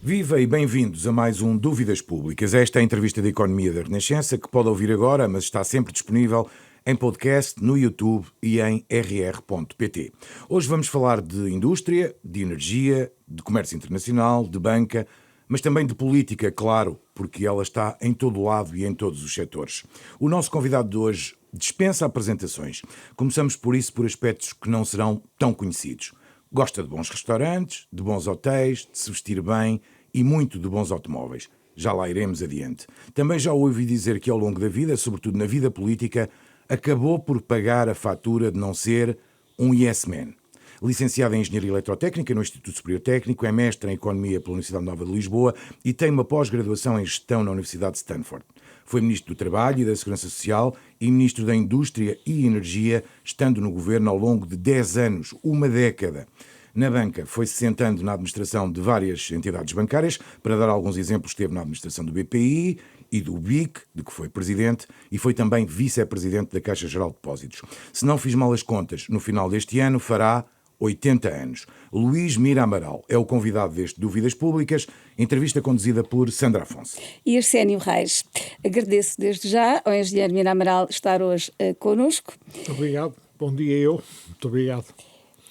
Viva e bem-vindos a mais um Dúvidas Públicas. Esta é a entrevista de Economia da Renascença que pode ouvir agora, mas está sempre disponível em podcast, no YouTube e em rr.pt. Hoje vamos falar de indústria, de energia, de comércio internacional, de banca, mas também de política, claro, porque ela está em todo lado e em todos os setores. O nosso convidado de hoje dispensa apresentações. Começamos por aspectos que não serão tão conhecidos. Gosta de bons restaurantes, de bons hotéis, de se vestir bem e muito de bons automóveis. Já lá iremos adiante. Também já ouvi dizer que ao longo da vida, sobretudo na vida política, acabou por pagar a fatura de não ser um yes man. Licenciado em Engenharia Eletrotécnica no Instituto Superior Técnico, é mestre em Economia pela Universidade Nova de Lisboa e tem uma pós-graduação em Gestão na Universidade de Stanford. Foi Ministro do Trabalho e da Segurança Social e Ministro da Indústria e Energia, estando no governo ao longo de 10 anos, uma década. Na banca, foi-se sentando na administração de várias entidades bancárias. Para dar alguns exemplos, esteve na administração do BPI e do BIC, de que foi presidente, e foi também vice-presidente da Caixa Geral de Depósitos. Se não fiz mal as contas, no final deste ano fará 80 anos. Luís Mira Amaral é o convidado deste Dúvidas Públicas, entrevista conduzida por Sandra Afonso. E Arsénio Reis. Agradeço desde já ao engenheiro Mira Amaral estar hoje connosco. Muito obrigado. Bom dia eu. Muito obrigado.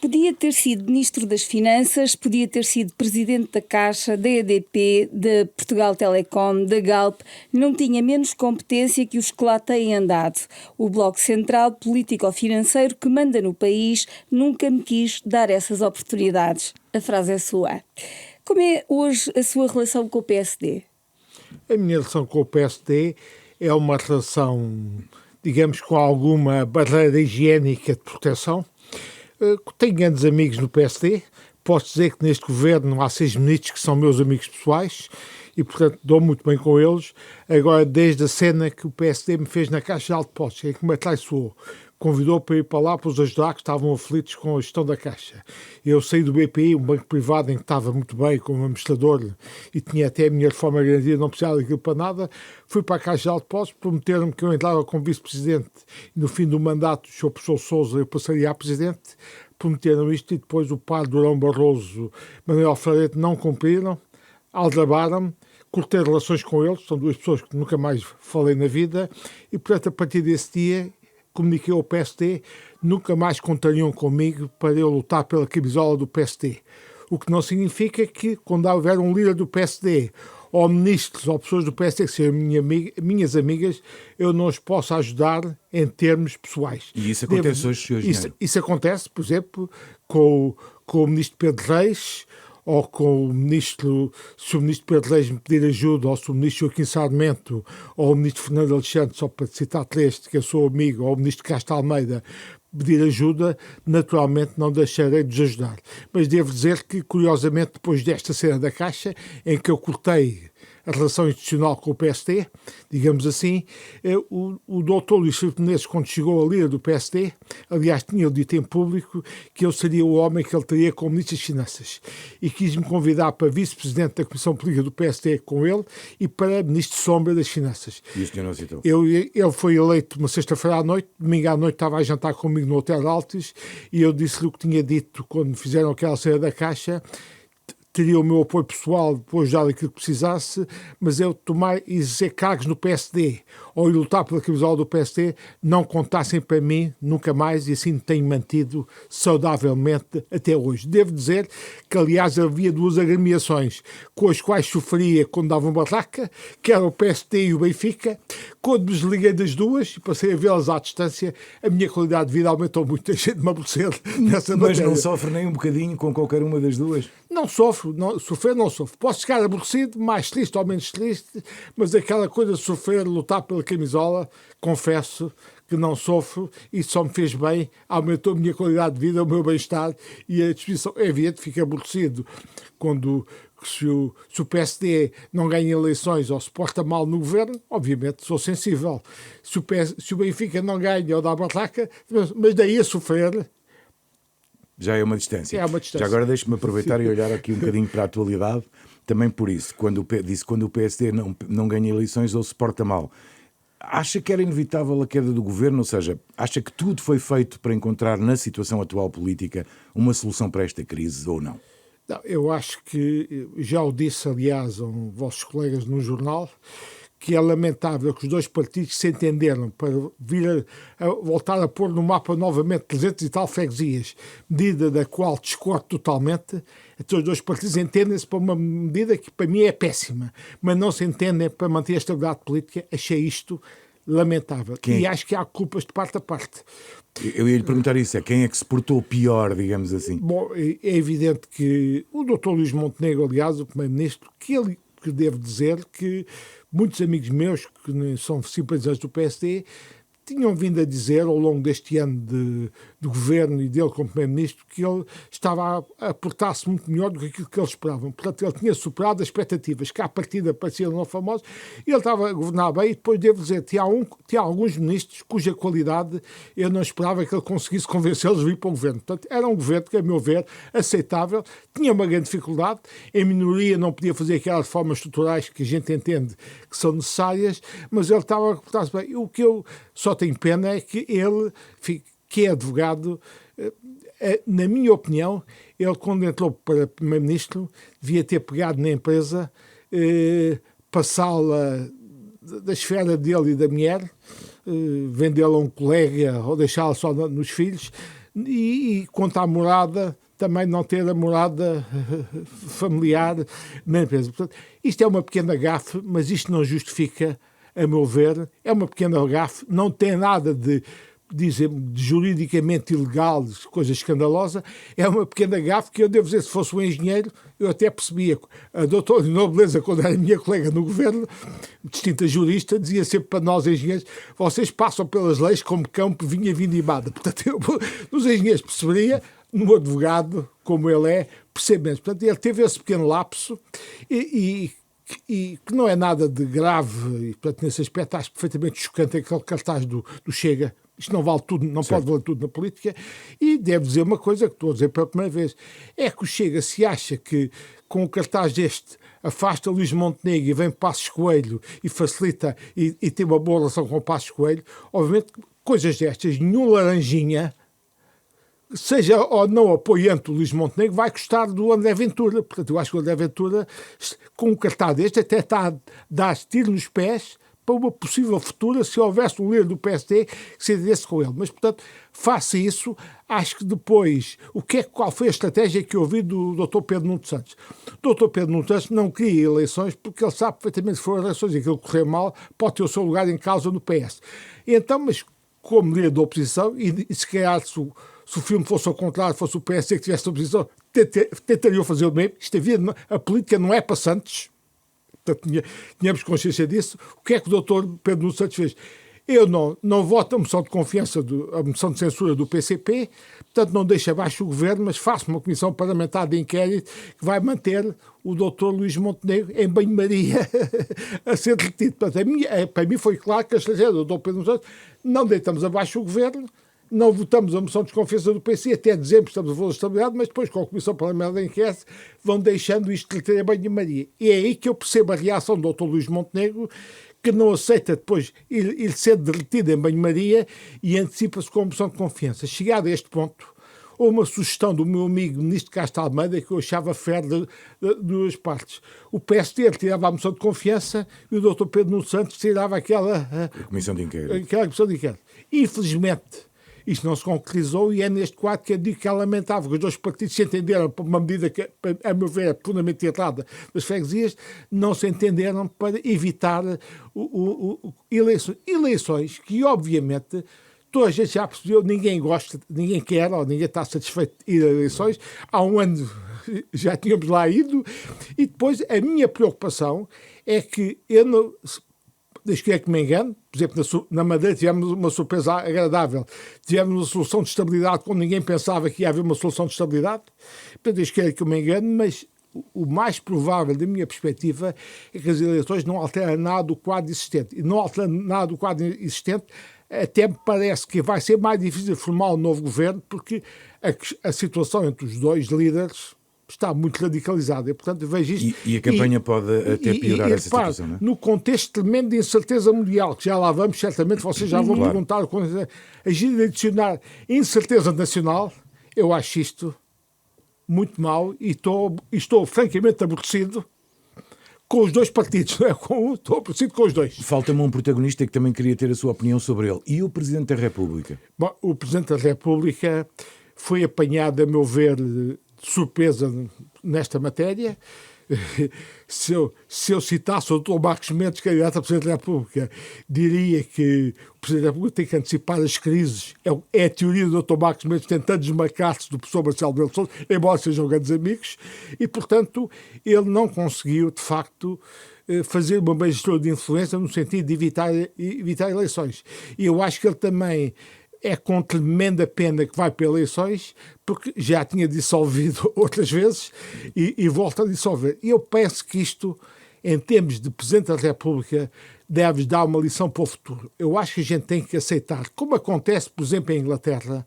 Podia ter sido Ministro das Finanças, podia ter sido Presidente da Caixa, da EDP, da Portugal Telecom, da Galp. Não tinha menos competência que os que lá têm andado. O Bloco Central Político-Financeiro que manda no país nunca me quis dar essas oportunidades. A frase é sua. Como é hoje a sua relação com o PSD? A minha relação com o PSD é uma relação, digamos, com alguma barreira higiênica de proteção. Tenho grandes amigos no PSD, posso dizer que neste governo há 6 ministros que são meus amigos pessoais e, portanto, dou muito bem com eles. Agora, desde a cena que o PSD me fez na Caixa de Depósitos, em que me atraiçoou, convidou para ir para lá para os ajudar que estavam aflitos com a gestão da Caixa. Eu saí do BPI, um banco privado em que estava muito bem como administrador e tinha até a minha reforma garantida, não precisava daquilo para nada. Fui para a Caixa de Depósitos, prometeram-me que eu entrava como vice-presidente e no fim do mandato do Sr. Professor Sousa eu passaria a presidente. Prometeram isto e depois o padre Durão Barroso, Manuel Ferreira não cumpriram, aldrabaram-me. Cortei relações com eles, são duas pessoas que nunca mais falei na vida e, portanto, a partir desse dia comuniquei ao PSD, nunca mais contariam comigo para eu lutar pela camisola do PSD. O que não significa que, quando houver um líder do PSD, ou ministros, ou pessoas do PSD que sejam minhas amigas, eu não os posso ajudar em termos pessoais. E isso acontece hoje? Isso acontece, por exemplo, com o ministro Pedro Reis, ou com o ministro, se o ministro Pedro Reis me pedir ajuda, ou se o ministro Joaquim Sarmento, ou o ministro Fernando Alexandre, só para citar três, que eu sou amigo, ou o ministro Castro Almeida, pedir ajuda, naturalmente não deixarei de os ajudar. Mas devo dizer que, curiosamente, depois desta cena da Caixa, em que eu cortei a relação institucional com o PSD, digamos assim, o doutor Luís Filipe Menezes, quando chegou a líder do PSD, aliás, tinha dito em público que eu seria o homem que ele teria como Ministro das Finanças e quis-me convidar para vice-presidente da Comissão Política do PSD com ele e para Ministro de Sombra das Finanças. E o senhor não aceitou? Ele foi eleito uma sexta-feira à noite, domingo à noite estava a jantar comigo no Hotel Altis e eu disse-lhe o que tinha dito quando fizeram aquela cena da Caixa. Teria o meu apoio pessoal depois já daquilo que precisasse, mas eu tomar e exercer cargos no PSD ou lutar pela camisola do PSD não contassem para mim nunca mais e assim tenho mantido saudavelmente até hoje. Devo dizer que, aliás, havia duas agremiações com as quais sofria quando dava uma barraca, que era o PSD e o Benfica. Quando me desliguei das duas e passei a vê-las à distância, a minha qualidade de vida aumentou muito, deixei de me aborrecer nessa matéria. Mas não sofre nem um bocadinho com qualquer uma das duas? Não sofro, sofrer não sofro. Posso ficar aborrecido, mais triste ou menos triste, mas aquela coisa de sofrer, lutar pela camisola, confesso que não sofro e só me fez bem, aumentou a minha qualidade de vida, o meu bem-estar e a disposição. É evidente, fico aborrecido quando se o PSD não ganha eleições ou se porta mal no governo, obviamente sou sensível. Se o Benfica não ganha ou dá barraca, mas daí a sofrer... Já é uma distância. É uma distância. Já agora deixe-me aproveitar e olhar aqui um bocadinho para a atualidade, também por isso, quando o PSD não ganha eleições ou se porta mal. Acha que era inevitável a queda do governo? Ou seja, acha que tudo foi feito para encontrar na situação atual política uma solução para esta crise ou não? Não, eu acho que, já o disse, aliás, a vossos colegas no jornal, que é lamentável que os dois partidos se entenderam para vir a voltar a pôr no mapa novamente 300 e tal freguesias, medida da qual discordo totalmente. Então os dois partidos entendem-se para uma medida que para mim é péssima, mas não se entendem para manter a estabilidade política. Achei isto lamentável. E acho que há culpas de parte a parte. Eu ia lhe perguntar isso, quem é que se portou pior, digamos assim? Bom, é evidente que o Dr. Luís Montenegro, aliás, o Primeiro-Ministro, que devo dizer que muitos amigos meus, que são simpatizantes do PSD, tinham vindo a dizer ao longo deste ano de governo e dele como Primeiro-Ministro que ele estava a portar-se muito melhor do que aquilo que eles esperavam. Portanto, ele tinha superado as expectativas, que à partida pareciam não famosas, e ele estava a governar bem. E depois, devo dizer, tinha alguns ministros cuja qualidade eu não esperava que ele conseguisse convencê-los a vir para o governo. Portanto, era um governo que, a meu ver, aceitável, tinha uma grande dificuldade, em minoria não podia fazer aquelas reformas estruturais que a gente entende que são necessárias, mas ele estava a portar-se bem. O que eu só tenho pena é que ele, que é advogado, na minha opinião, ele quando entrou para Primeiro-Ministro devia ter pegado na empresa, passá-la da esfera dele e da mulher, vendê-la a um colega ou deixá-la só nos filhos, e quanto à morada, também não ter a morada familiar na empresa. Portanto, isto é uma pequena gafe, mas isto não justifica, a meu ver, é uma pequena gafe, não tem nada de juridicamente ilegal, coisa escandalosa, é uma pequena gafe que eu devo dizer, se fosse um engenheiro, eu até percebia. A doutora Nobleza, quando era minha colega no governo, distinta jurista, dizia sempre para nós engenheiros, vocês passam pelas leis como cão por vinha vindimada. Portanto, eu, nos engenheiros perceberia, no advogado, como ele é, percebe menos. Portanto, ele teve esse pequeno lapso e que não é nada de grave, e portanto nesse aspecto acho perfeitamente chocante aquele cartaz do Chega. Isto não vale tudo, não pode valer tudo na política. E devo dizer uma coisa que estou a dizer pela primeira vez, é que o Chega se acha que com o cartaz deste afasta Luís Montenegro e vem Passos Coelho e facilita e tem uma boa relação com o Passos Coelho, obviamente coisas destas, nenhum laranjinha, seja ou não apoiante do Luís Montenegro, vai gostar do André Ventura. Portanto, eu acho que o André Ventura, com um cartaz deste, até está a dar tiro nos pés para uma possível futura, se houvesse um líder do PSD que se entendesse com ele. Mas, portanto, faça isso. Acho que depois, qual foi a estratégia que eu ouvi do Dr. Pedro Nuno Santos? O Dr. Pedro Nuno Santos não queria eleições porque ele sabe perfeitamente que foram eleições e aquilo que correr mal pode ter o seu lugar em causa no PS. Então, mas como líder da oposição, e se calhar se o filme fosse ao contrário, fosse o PSD que tivesse a oposição, tentariam fazer o mesmo. A política não é para santos. Portanto, tínhamos consciência disso. O que é que o Dr. Pedro Nuno Santos fez? Eu não voto a moção de confiança, a moção de censura do PCP, portanto não deixo abaixo o governo, mas faço uma comissão parlamentar de inquérito que vai manter o Dr. Luís Montenegro em banho-maria a ser detido. Portanto, para mim foi claro que a estratégia do Dr. Pedro Nuno Santos, não deitamos abaixo o governo, não votamos a moção de desconfiança do PC, até dezembro estamos a favor da estabilidade, mas depois com a Comissão Parlamentar de Inquérito vão deixando isto de ter a banho-maria. E é aí que eu percebo a reação do Dr. Luís Montenegro, que não aceita depois ele ser derretido em banho-maria e antecipa-se com a moção de confiança. Chegado a este ponto, houve uma sugestão do meu amigo Ministro Castro Almeida que eu achava fair de duas partes. O PSD tirava a moção de confiança e o Dr. Pedro Nuno Santos tirava aquela Comissão de Inquérito. Aquela comissão de inquérito. Infelizmente, isto não se concretizou e é neste quadro que eu digo que é lamentável que os dois partidos se entenderam para uma medida que, a meu ver, é profundamente errada das freguesias, não se entenderam para evitar eleições que, obviamente, toda a gente já percebeu, ninguém gosta, ninguém quer, ou ninguém está satisfeito de ir a eleições. Há um ano já tínhamos lá ido e depois a minha preocupação é que eu não... Desde que é que me engano, por exemplo, na Madeira tivemos uma surpresa agradável. Tivemos uma solução de estabilidade quando ninguém pensava que ia haver uma solução de estabilidade. Desde que é que eu me engano, mas o mais provável, da minha perspectiva, é que as eleições não alteram nada do quadro existente. E não alterando nada do quadro existente, até me parece que vai ser mais difícil formar um novo governo, porque a situação entre os dois líderes está muito radicalizada. E, portanto, vejo isto. E a campanha pode até piorar essa situação, não é? No contexto tremendo de incerteza mundial, que já lá vamos, certamente vocês já vão perguntar, agir de adicionar incerteza nacional, eu acho isto muito mal e estou francamente aborrecido com os dois partidos, não é com um, estou aborrecido com os dois. Falta-me um protagonista que também queria ter a sua opinião sobre ele. E o Presidente da República? Bom, o Presidente da República foi apanhado, a meu ver, de surpresa nesta matéria. Se eu citasse o Dr. Marcos Mendes, candidato a Presidente da República, diria que o Presidente da República tem que antecipar as crises. É a teoria do Dr. Marcos Mendes tentando desmarcar-se do professor Marcelo Rebelo de Sousa, embora sejam grandes amigos, e, portanto, ele não conseguiu, de facto, fazer uma gestora de influência no sentido de evitar eleições. E eu acho que ele também é com tremenda pena que vai para eleições, porque já tinha dissolvido outras vezes e volta a dissolver. E eu penso que isto, em termos de Presidente da República, deve dar uma lição para o futuro. Eu acho que a gente tem que aceitar, como acontece, por exemplo, em Inglaterra,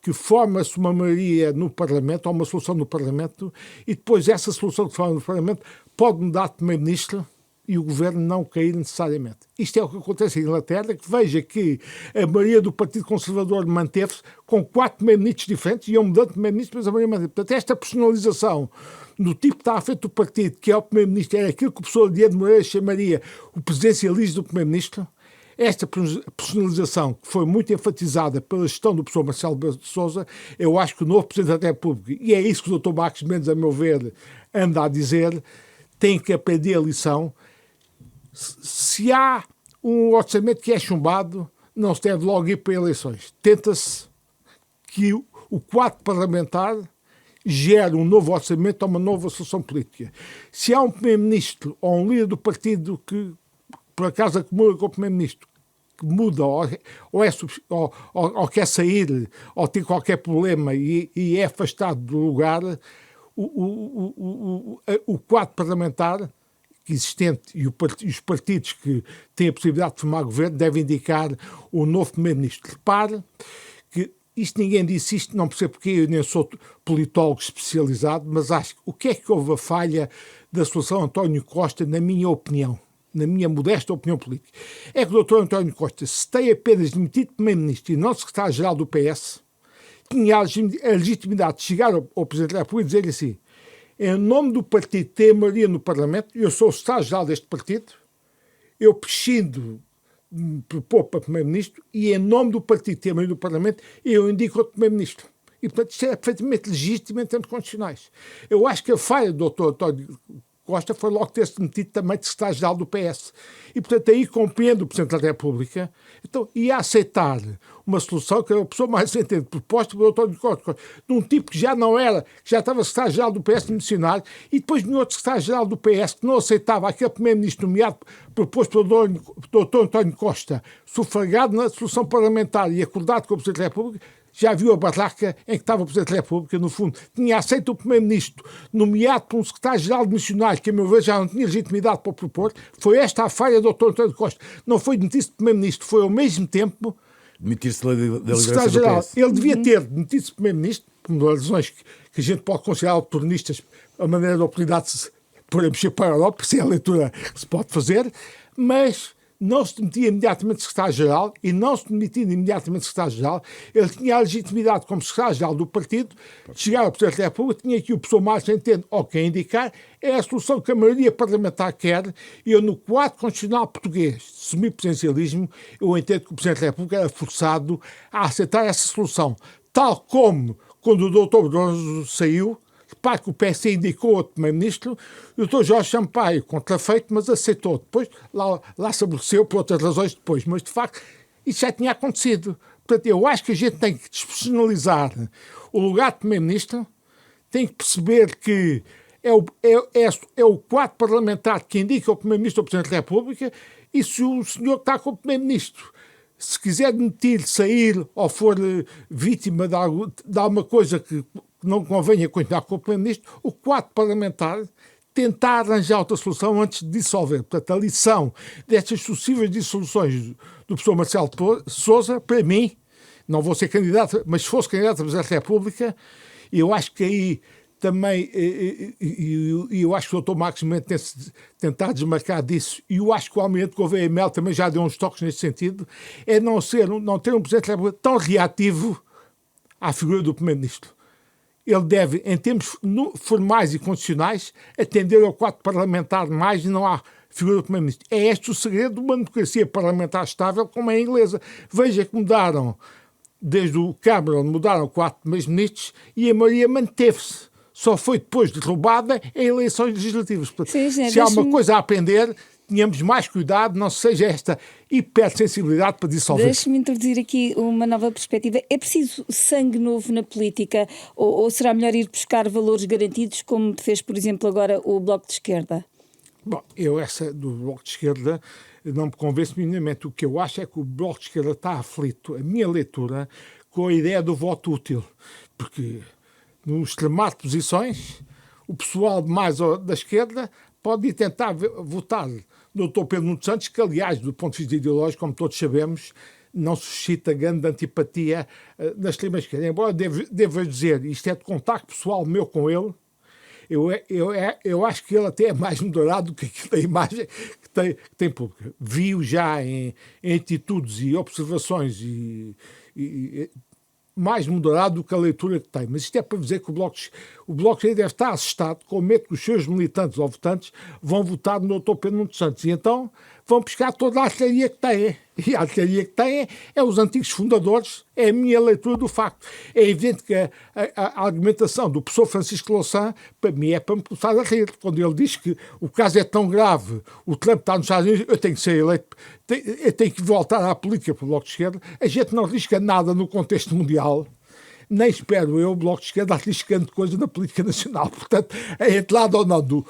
que forma-se uma maioria no Parlamento, ou uma solução no Parlamento, e depois essa solução que forma no Parlamento pode mudar de primeiro-ministro e o governo não cair necessariamente. Isto é o que acontece em Inglaterra, que veja que a maioria do Partido Conservador manteve-se com 4 primeiros-ministros diferentes, e iam mudando de primeiro-ministro, mas a maioria manteve. Portanto, esta personalização do tipo que está à frente do partido, que é o primeiro-ministro, era aquilo que o professor Dias de Moreira chamaria o presidencialismo do primeiro-ministro. Esta personalização, que foi muito enfatizada pela gestão do professor Marcelo Rebelo de Sousa, eu acho que o novo Presidente da República, e é isso que o Dr. Marcos Mendes, a meu ver, anda a dizer, tem que aprender a lição. Se há um orçamento que é chumbado, não se deve logo ir para eleições. Tenta-se que o quadro parlamentar gere um novo orçamento ou uma nova solução política. Se há um primeiro-ministro ou um líder do partido que, por acaso, acumula com o primeiro-ministro, que muda ou quer sair ou tem qualquer problema e é afastado do lugar, o quadro parlamentar existente e os partidos que têm a possibilidade de formar governo devem indicar o novo primeiro-ministro. Repare que isto, ninguém disse isto, não percebo porque eu nem sou politólogo especializado, mas acho que o que é que houve a falha da solução António Costa, na minha opinião, na minha modesta opinião política, é que o Dr. António Costa, se tem apenas demitido primeiro-ministro e não secretário-geral do PS, tinha a legitimidade de chegar ao Presidente da República e dizer-lhe assim: em nome do partido ter maioria no Parlamento, eu sou o secretário-geral deste partido, eu prescindo de propor para Primeiro-Ministro e em nome do partido ter maioria no Parlamento, eu indico outro Primeiro-Ministro. E, portanto, isto é perfeitamente legítimo em termos constitucionais. Eu acho que a falha do Dr. António Costa foi logo ter-se demitido também de secretário-geral do PS. E, portanto, aí compreendo o Presidente da República. Então, ia aceitar uma solução que era a pessoa mais entende, proposta pelo António Costa, de um tipo que já não era, que já estava secretário-geral do PS missionário, e depois de outro secretário-geral do PS que não aceitava aquele primeiro-ministro nomeado, proposto pelo Dr. António Costa, sufragado na solução parlamentar e acordado com o Presidente da República. Já viu a barraca em que estava o Presidente da República, no fundo, tinha aceito o Primeiro-Ministro, nomeado por um secretário-geral de missionário, que a meu ver já não tinha legitimidade para o propor. Foi esta a falha do Dr. António Costa. Não foi demitir-se de Primeiro-Ministro, foi ao mesmo tempo demitir-se da liderança secretário-geral. do PS. Ele devia ter demitido-se de Primeiro-Ministro, por uma das razões que a gente pode considerar oportunistas, a maneira da oportunidade de se pôr a mexer para a Europa, se é a leitura que se pode fazer, mas não se demitia imediatamente secretário-geral, e não se demitindo imediatamente secretário-geral, ele tinha a legitimidade como secretário-geral do partido de chegar ao Presidente da República, tinha aqui o pessoa mais entende, ou quem indicar, é a solução que a maioria parlamentar quer, e eu no quadro constitucional português, semipresidencialismo, eu entendo que o Presidente da República era forçado a aceitar essa solução, tal como quando o Dr. Barroso saiu. Repare que o PS indicou outro primeiro-ministro, e o Dr. Jorge Sampaio, contrafeito, mas aceitou. Depois, lá se aborreceu por outras razões depois, mas de facto isso já tinha acontecido. Portanto, eu acho que a gente tem que despersonalizar o lugar de primeiro-ministro, tem que perceber que é o quadro parlamentar que indica o primeiro-ministro ou o Presidente da República, e se o senhor que está com o primeiro-ministro, se quiser demitir, sair ou for vítima de alguma coisa que não convenha continuar com o Primeiro-Ministro, o quadro parlamentar tentar arranjar outra solução antes de dissolver. Portanto, a lição destas sucessivas dissoluções do professor Marcelo Sousa, para mim, não vou ser candidato, mas se fosse candidato a Presidente da República, eu acho que aí também, e eu acho que o Dr. Marcos Mendes tem-se tentado desmarcar disso, e eu acho que o Almirante Gouveia Melo também já deu uns toques nesse sentido, é não ter um Presidente da República tão reativo à figura do Primeiro-Ministro. ele deve, em termos formais e condicionais, atender ao quadro parlamentar mais e não há figura do primeiro-ministro. É este o segredo de uma democracia parlamentar estável como é a inglesa. Veja que mudaram, desde o Cameron, mudaram 4 primeiros-ministros e a maioria manteve-se. Só foi depois derrubada em eleições legislativas. Portanto, se há uma coisa a aprender, tenhamos mais cuidado, não seja esta hipersensibilidade para dissolver. Deixe-me introduzir aqui uma nova perspectiva. É preciso sangue novo na política ou será melhor ir buscar valores garantidos, como fez, por exemplo, agora o Bloco de Esquerda? Bom, essa do Bloco de Esquerda não me convence minimamente. O que eu acho é que o Bloco de Esquerda está aflito, a minha leitura, com a ideia do voto útil. Porque no extremar de posições, o pessoal mais da esquerda pode ir tentar votar no Dr. Pedro Nuno Santos, que, aliás, do ponto de vista ideológico, como todos sabemos, não suscita grande antipatia na extrema esquerda. Embora deva dizer, isto é de contacto pessoal meu com ele, eu acho que ele até é mais moderado do que a imagem que tem pública. Vi-o já em atitudes e observações e mais moderado do que a leitura que tem. Mas isto é para dizer que o Bloco deve estar assustado com o medo que os seus militantes ou votantes vão votar no Dr. Pedro Nuno Santos. E então vão buscar toda a artilharia que têm. E a artilharia que têm é os antigos fundadores, é a minha leitura do facto. É evidente que a argumentação do professor Francisco Louçã, para mim, é para me começar a rir. Quando ele diz que o caso é tão grave, o Trump está nos Estados Unidos, eu tenho que ser eleito, eu tenho que voltar à política para o Bloco de Esquerda. A gente não arrisca nada no contexto mundial. Nem espero eu, o Bloco de Esquerda, arriscando coisa na política nacional. Portanto, a entrada ou não do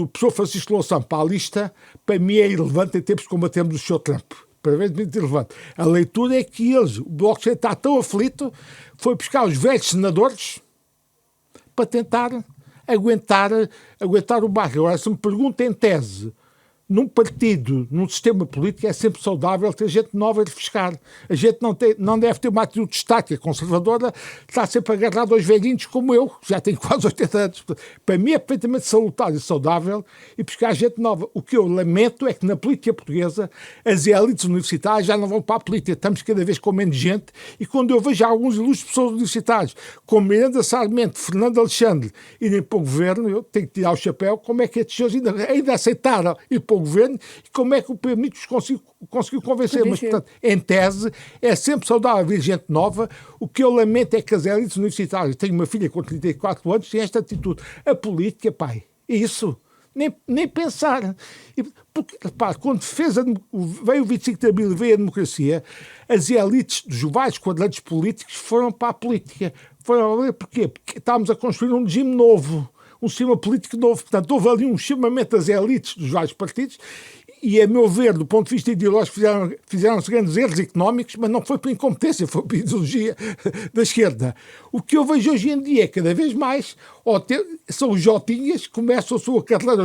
professor Francisco Louçã para a lista, para mim é irrelevante em termos de combatermos o Sr. Trump. Para mim é muito irrelevante. A leitura é que o Bloco de Esquerda está tão aflito, foi buscar os velhos senadores para tentar aguentar o barco. Agora, se me pergunta em tese, num partido, num sistema político, é sempre saudável ter gente nova a refrescar. A gente não deve ter uma atitude estática conservadora, está sempre agarrado aos velhinhos como eu, que já tenho quase 80 anos. Para mim é perfeitamente salutar e saudável e buscar gente nova. O que eu lamento é que na política portuguesa as elites universitárias já não vão para a política. Estamos cada vez com menos gente e quando eu vejo alguns ilustres pessoas universitários, como Miranda Sarmento, Fernando Alexandre, irem para o governo, eu tenho que tirar o chapéu, como é que estes senhores ainda aceitaram ir para o governo e como é que o Pedro conseguiu convencer. Mas, portanto, em tese, é sempre saudável haver gente nova. O que eu lamento é que as elites universitárias, tenho uma filha com 34 anos, tem esta atitude. A política, pai, é isso. Nem pensar. Porque, repare, quando veio o 25 de Abril e veio a democracia, as elites dos vários quadrantes políticos foram para a política. Porquê? Porque estávamos a construir um regime novo. Um sistema político novo. Portanto, houve ali um chamamento das elites dos vários partidos e, a meu ver, do ponto de vista ideológico, fizeram-se grandes erros económicos, mas não foi por incompetência, foi por ideologia da esquerda. O que eu vejo hoje em dia é cada vez mais, são os jotinhas que começam a sua carreira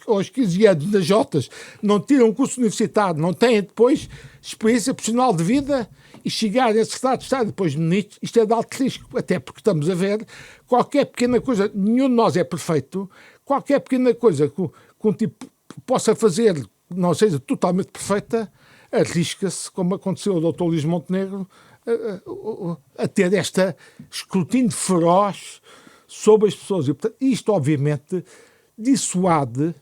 aos 15 anos nas jotas, não tiram um curso universitário, não têm depois experiência profissional de vida e chegarem a secretário de Estado depois de ministro, isto é de alto risco, até porque estamos a ver qualquer pequena coisa, nenhum de nós é perfeito, qualquer pequena coisa que um tipo possa fazer, não seja totalmente perfeita, arrisca-se, como aconteceu ao Dr. Luís Montenegro, a ter este escrutínio feroz sobre as pessoas. E, portanto, isto, obviamente, dissuade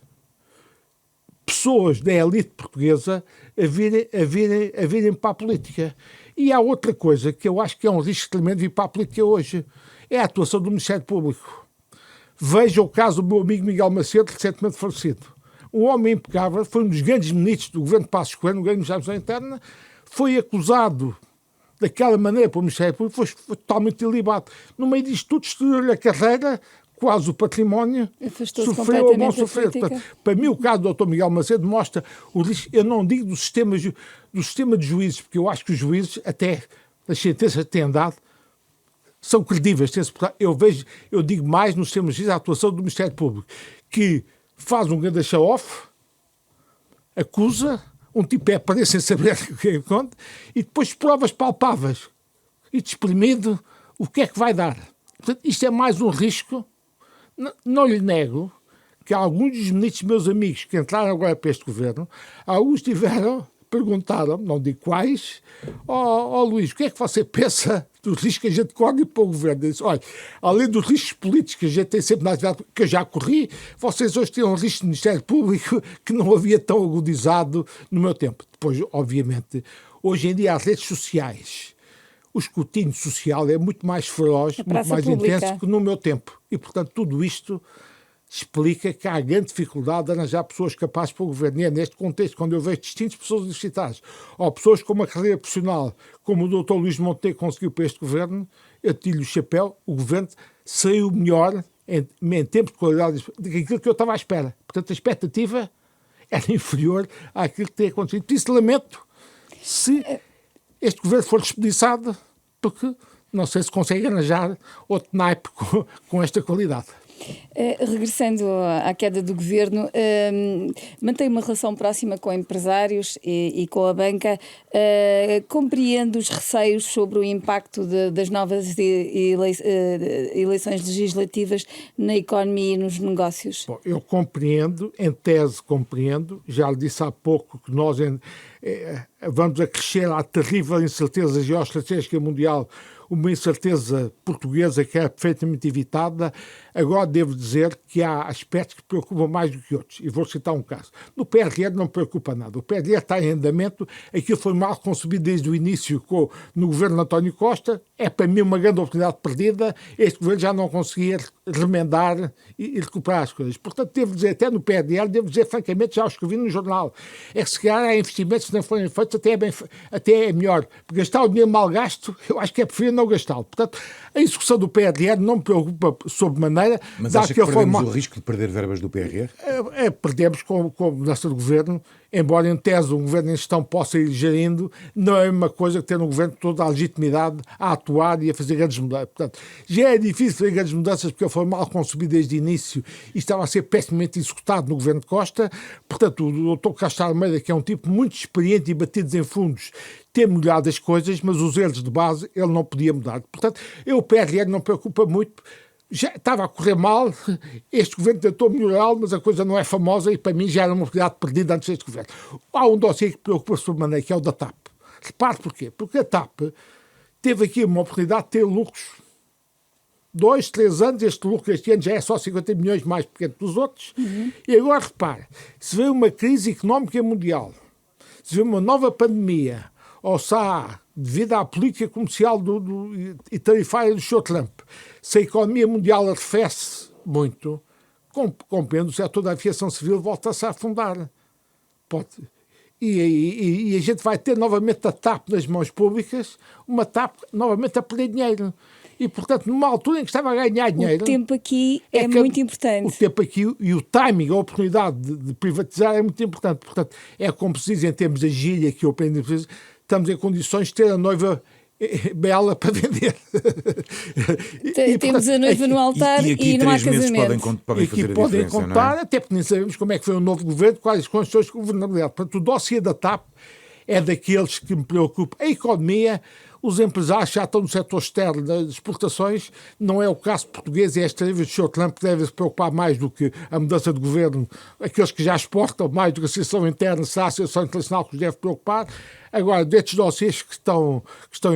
pessoas da elite portuguesa a virem para a política. E há outra coisa que eu acho que é um risco tremendo vir para a política hoje, é a atuação do Ministério Público. Veja o caso do meu amigo Miguel Macedo, recentemente falecido. Um homem impecável, foi um dos grandes ministros do governo de Passos Coelho, no governo de Administração Interna, foi acusado daquela maneira pelo Ministério Público, foi totalmente ilibado. No meio disto tudo, destruiu-lhe a carreira, quase o património, sofreu ou não sofreu. Portanto, para mim, o caso do Dr. Miguel Macedo mostra o risco, eu não digo do sistema de juízes, porque eu acho que os juízes, até as sentenças que têm dado, são credíveis. Eu digo mais no sistema de justiça, a atuação do Ministério Público, que faz um grande show-off, acusa, um tipo é preso sem saber o que é conta, e depois provas palpáveis e desprimido, o que é que vai dar? Portanto, isto é mais um risco. Não lhe nego que alguns dos ministros, meus amigos, que entraram agora para este governo, alguns tiveram perguntaram, não digo quais, Luís, o que é que você pensa dos riscos que a gente corre para o governo? Eu disse, olha, além dos riscos políticos que a gente tem sempre na atividade, que eu já corri, vocês hoje têm um risco do Ministério Público que não havia tão agudizado no meu tempo. Depois, obviamente, hoje em dia as redes sociais, o escrutínio social é muito mais feroz, muito mais intenso que no meu tempo. E, portanto, tudo isto explica que há grande dificuldade de arranjar pessoas capazes para o governo. E é neste contexto, quando eu vejo distintas pessoas universitárias, ou pessoas com uma carreira profissional, como o Dr. Luís Montenegro conseguiu para este governo, eu tiro o chapéu, o governo saiu melhor em termos de qualidade daquilo que eu estava à espera. Portanto, a expectativa era inferior àquilo que tem acontecido. Por isso, lamento se este governo for desperdiçado, porque não sei se consegue arranjar outro naipe com esta qualidade. Regressando à queda do governo, mantém uma relação próxima com empresários e com a banca, compreende os receios sobre o impacto das novas eleições legislativas na economia e nos negócios? Bom, eu compreendo, em tese compreendo, já lhe disse há pouco que nós vamos acrescer à terrível incerteza geoestratégica mundial, uma incerteza portuguesa que é perfeitamente evitada. Agora devo dizer que há aspectos que preocupam mais do que outros. E vou citar um caso. No PRR não preocupa nada. O PRR está em andamento. Aquilo foi mal concebido desde o início no governo de António Costa. É para mim uma grande oportunidade perdida. Este governo já não conseguia remendar e recuperar as coisas. Portanto, devo dizer, até no PRR, devo dizer francamente, já o escrevi no jornal, é que se calhar há investimentos que não forem feitos, até é melhor. Porque gastar o dinheiro mal gasto, eu acho que é preferível não gastá-lo. Portanto, a execução do PRR não me preocupa sob maneira. Mas acha que perdemos o risco de perder verbas do PRR? Perdemos com a mudança do governo, embora em tese um governo em gestão possa ir gerindo, não é uma coisa que ter um governo com toda a legitimidade a atuar e a fazer grandes mudanças. Portanto, já é difícil fazer grandes mudanças porque foi mal concebido desde o início e estava a ser pessimamente executado no governo de Costa. Portanto, o Dr. Castro Almeida, que é um tipo muito experiente e batido em fundos, ter melhorado as coisas, mas os erros de base ele não podia mudar. Portanto, o PRR não preocupa muito. Já estava a correr mal, este governo tentou melhorá-lo, mas a coisa não é famosa e para mim já era uma oportunidade perdida antes deste governo. Há um dossiê que preocupa sobre maneira, que é o da TAP. Repare porquê? Porque a TAP teve aqui uma oportunidade de ter lucros 2, 3 anos, este lucro este ano já é só 50 milhões mais pequeno que os outros, e agora repare, se vê uma crise económica mundial, se vê uma nova pandemia, ou se há, devido à política comercial e tarifária do Sr. Trump, se a economia mundial arrefece muito, compreendo, o setor da aviação civil volta-se a afundar. E a gente vai ter novamente a TAP nas mãos públicas, uma TAP novamente a perder dinheiro. E, portanto, numa altura em que estava a ganhar dinheiro... O tempo aqui é muito importante. O tempo aqui e o timing, a oportunidade de privatizar é muito importante. Portanto, é como se diz em termos da gíria que eu aprendi, estamos em condições de ter a noiva bela para vender. Temos a noiva no altar e não há casamento. Podem fazer a diferença, contar, não é? Até porque nem sabemos como é que foi o novo governo, quais as condições de governabilidade. Portanto, o dossiê da TAP é daqueles que me preocupa. A economia, os empresários já estão no setor externo das exportações, não é o caso português, e esta vez o Sr. Trump deve se preocupar mais do que a mudança de governo, aqueles que já exportam, mais do que a situação interna, se há a situação internacional que os deve preocupar. Agora, destes dossiês que estão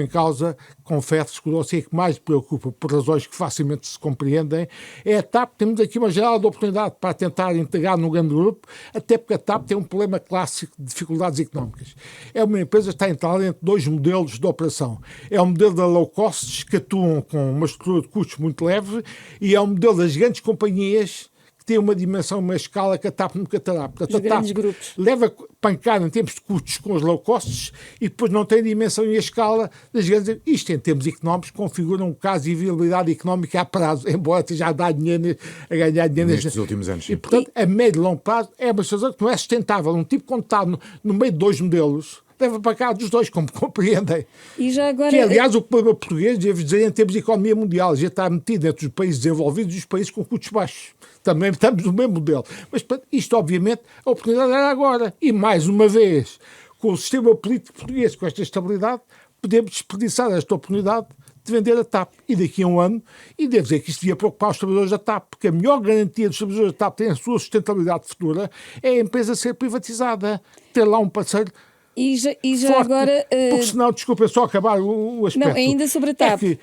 em causa, confesso que o dossiê que mais me preocupa, por razões que facilmente se compreendem, é a TAP. Temos aqui uma janela de oportunidade para tentar integrar num grande grupo, até porque a TAP tem um problema clássico de dificuldades económicas. É uma empresa que está entrada entre dois modelos de operação. É o modelo da low cost, que atuam com uma estrutura de custos muito leve, e é o modelo das grandes companhias que tem uma dimensão, uma escala que a TAP nunca terá. Portanto, os grandes grupos. Leva pancada em termos de custos com os low costs e depois não tem a dimensão e a escala das grandes. Isto, em termos económicos, configura um caso de viabilidade económica a prazo, embora esteja a dar dinheiro, a ganhar dinheiro nestes últimos anos. E, portanto, a médio e longo prazo é uma situação que não é sustentável. Um tipo, quando está no meio de dois modelos, leva para cá dos dois, como compreendem. E já agora... Que, aliás, o problema português, devo dizer, em termos de economia mundial, já está metido entre os países desenvolvidos e os países com custos baixos. Também estamos no mesmo modelo. Mas, isto, obviamente, a oportunidade era agora. E, mais uma vez, com o sistema político português, com esta estabilidade, podemos desperdiçar esta oportunidade de vender a TAP. E daqui a um ano, e devo dizer que isto devia preocupar os trabalhadores da TAP, porque a melhor garantia dos trabalhadores da TAP terem a sua sustentabilidade futura é a empresa ser privatizada. Ter lá um parceiro E já forte, agora... porque senão, desculpa, é só acabar o aspecto. Não, ainda sobre a TAP. É que,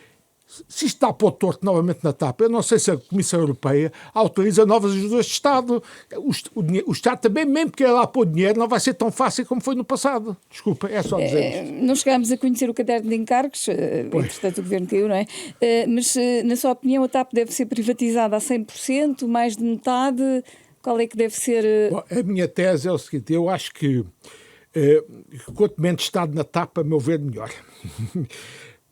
se isto está a pôr torto novamente na TAP, eu não sei se a Comissão Europeia autoriza novas ajudas de Estado. O Estado também, mesmo que lá pôr dinheiro, não vai ser tão fácil como foi no passado. Desculpa, é só dizer isto. Não chegámos a conhecer o caderno de encargos, entretanto o Governo caiu, não é? Mas, na sua opinião, a TAP deve ser privatizada a 100%, mais de metade? Qual é que deve ser... Bom, a minha tese é o seguinte, eu acho que quanto menos Estado na TAP, a meu ver, melhor.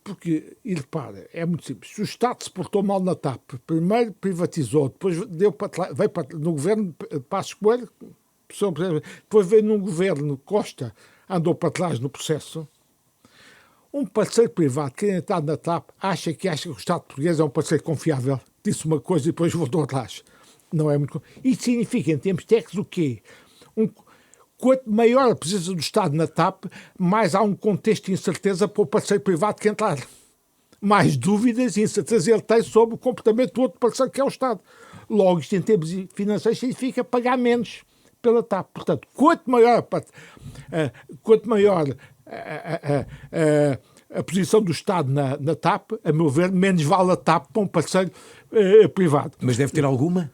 Porque, e repara, é muito simples. Se o Estado se portou mal na TAP, primeiro privatizou, depois veio no governo Passos Coelho, depois veio num governo Costa, andou para trás no processo. Um parceiro privado que está na TAP acha que o Estado português é um parceiro confiável. Disse uma coisa e depois voltou atrás. Não é muito... Isso significa, em termos técnicos, o quê? Quanto maior a presença do Estado na TAP, mais há um contexto de incerteza para o parceiro privado que entrar. Mais dúvidas e incertezas ele tem sobre o comportamento do outro parceiro, que é o Estado. Logo, isto em termos financeiros significa pagar menos pela TAP. Portanto, quanto maior a posição do Estado na TAP, a meu ver, menos vale a TAP para um parceiro privado. Mas deve ter alguma?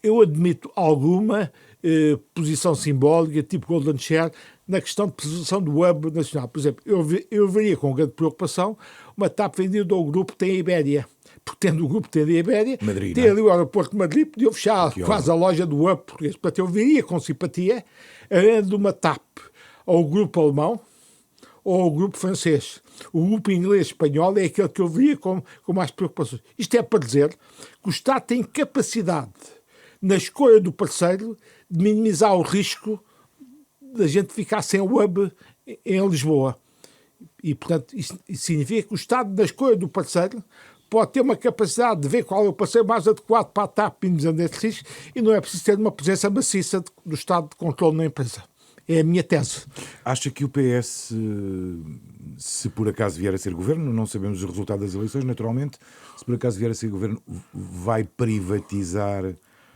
Eu admito alguma posição simbólica, tipo Golden Share, na questão de preservação do hub nacional. Por exemplo, eu veria com grande preocupação uma TAP vendida ao grupo que tem a Ibéria. Porque tendo o grupo que tem a Ibéria, Madrid, tem ali o aeroporto de Madrid, podia fechar quase a loja do hub português. Portanto, eu veria com simpatia a venda de uma TAP ao grupo alemão ou ao grupo francês. O grupo inglês espanhol é aquele que eu veria com mais preocupações. Isto é para dizer que o Estado tem capacidade, na escolha do parceiro, de minimizar o risco da gente ficar sem o hub em Lisboa. E, portanto, isso significa que o Estado, na escolha do parceiro, pode ter uma capacidade de ver qual é o parceiro mais adequado para a TAP minimizando esse risco e não é preciso ter uma presença maciça do Estado de controle na empresa. É a minha tese. Acha que o PS, se por acaso vier a ser governo, não sabemos o resultado das eleições, naturalmente, se por acaso vier a ser governo, vai privatizar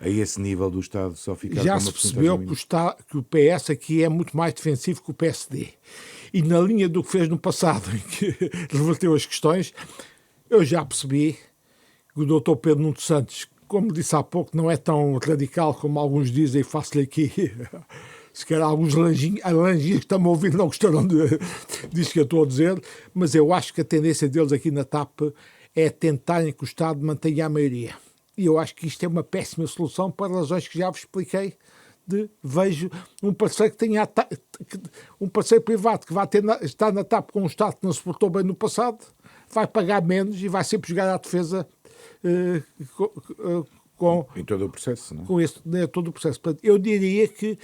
a esse nível do Estado só ficar já com uma se percebeu que o PS aqui é muito mais defensivo que o PSD. E na linha do que fez no passado, em que reverteu as questões, eu já percebi que o Dr. Pedro Nuno Santos, como disse há pouco, não é tão radical como alguns dizem, faço-lhe aqui... Se calhar alguns lanjinhos que estão a ouvir não gostaram disso que eu estou a dizer, mas eu acho que a tendência deles aqui na TAP é tentarem que o Estado mantenha a maioria. E eu acho que isto é uma péssima solução para razões que já vos expliquei. Vejo um parceiro que tenha um parceiro privado que vai estar na TAP com um Estado que não se portou bem no passado, vai pagar menos e vai sempre jogar à defesa em todo o processo, não é? Com todo o processo. Portanto, eu diria que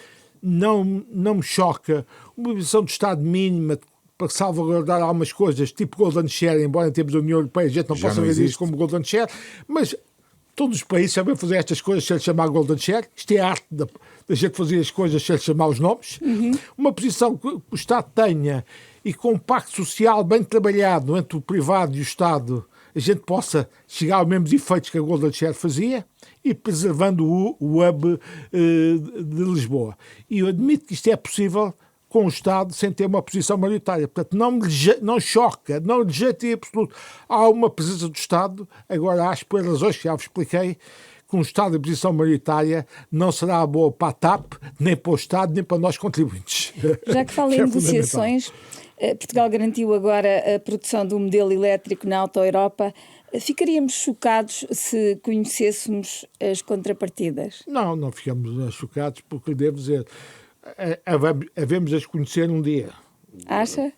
não me choca uma posição do Estado mínima para salvaguardar algumas coisas, tipo Golden Share, embora em termos da União Europeia a gente não possa ver isso como Golden Share, mas todos os países sabem fazer estas coisas sem lhe chamar Golden Share. Isto é a arte da gente fazer as coisas sem lhe chamar os nomes. Uma posição que o Estado tenha e com um pacto social bem trabalhado entre o privado e o Estado, a gente possa chegar aos mesmos efeitos que a Golden Share fazia e preservando o hub de Lisboa. E eu admito que isto é possível com o Estado sem ter uma posição maioritária. Portanto, não choca, não lhe jeito em absoluto. Há uma presença do Estado, agora acho, por razões que já vos expliquei, que um Estado em posição maioritária não será boa para a TAP, nem para o Estado, nem para nós contribuintes. Já que fala em negociações, Portugal garantiu agora a produção do modelo elétrico na Auto Europa. Ficaríamos chocados se conhecêssemos as contrapartidas? Não ficamos chocados, porque devo dizer, havemos-as conhecer um dia. Acha?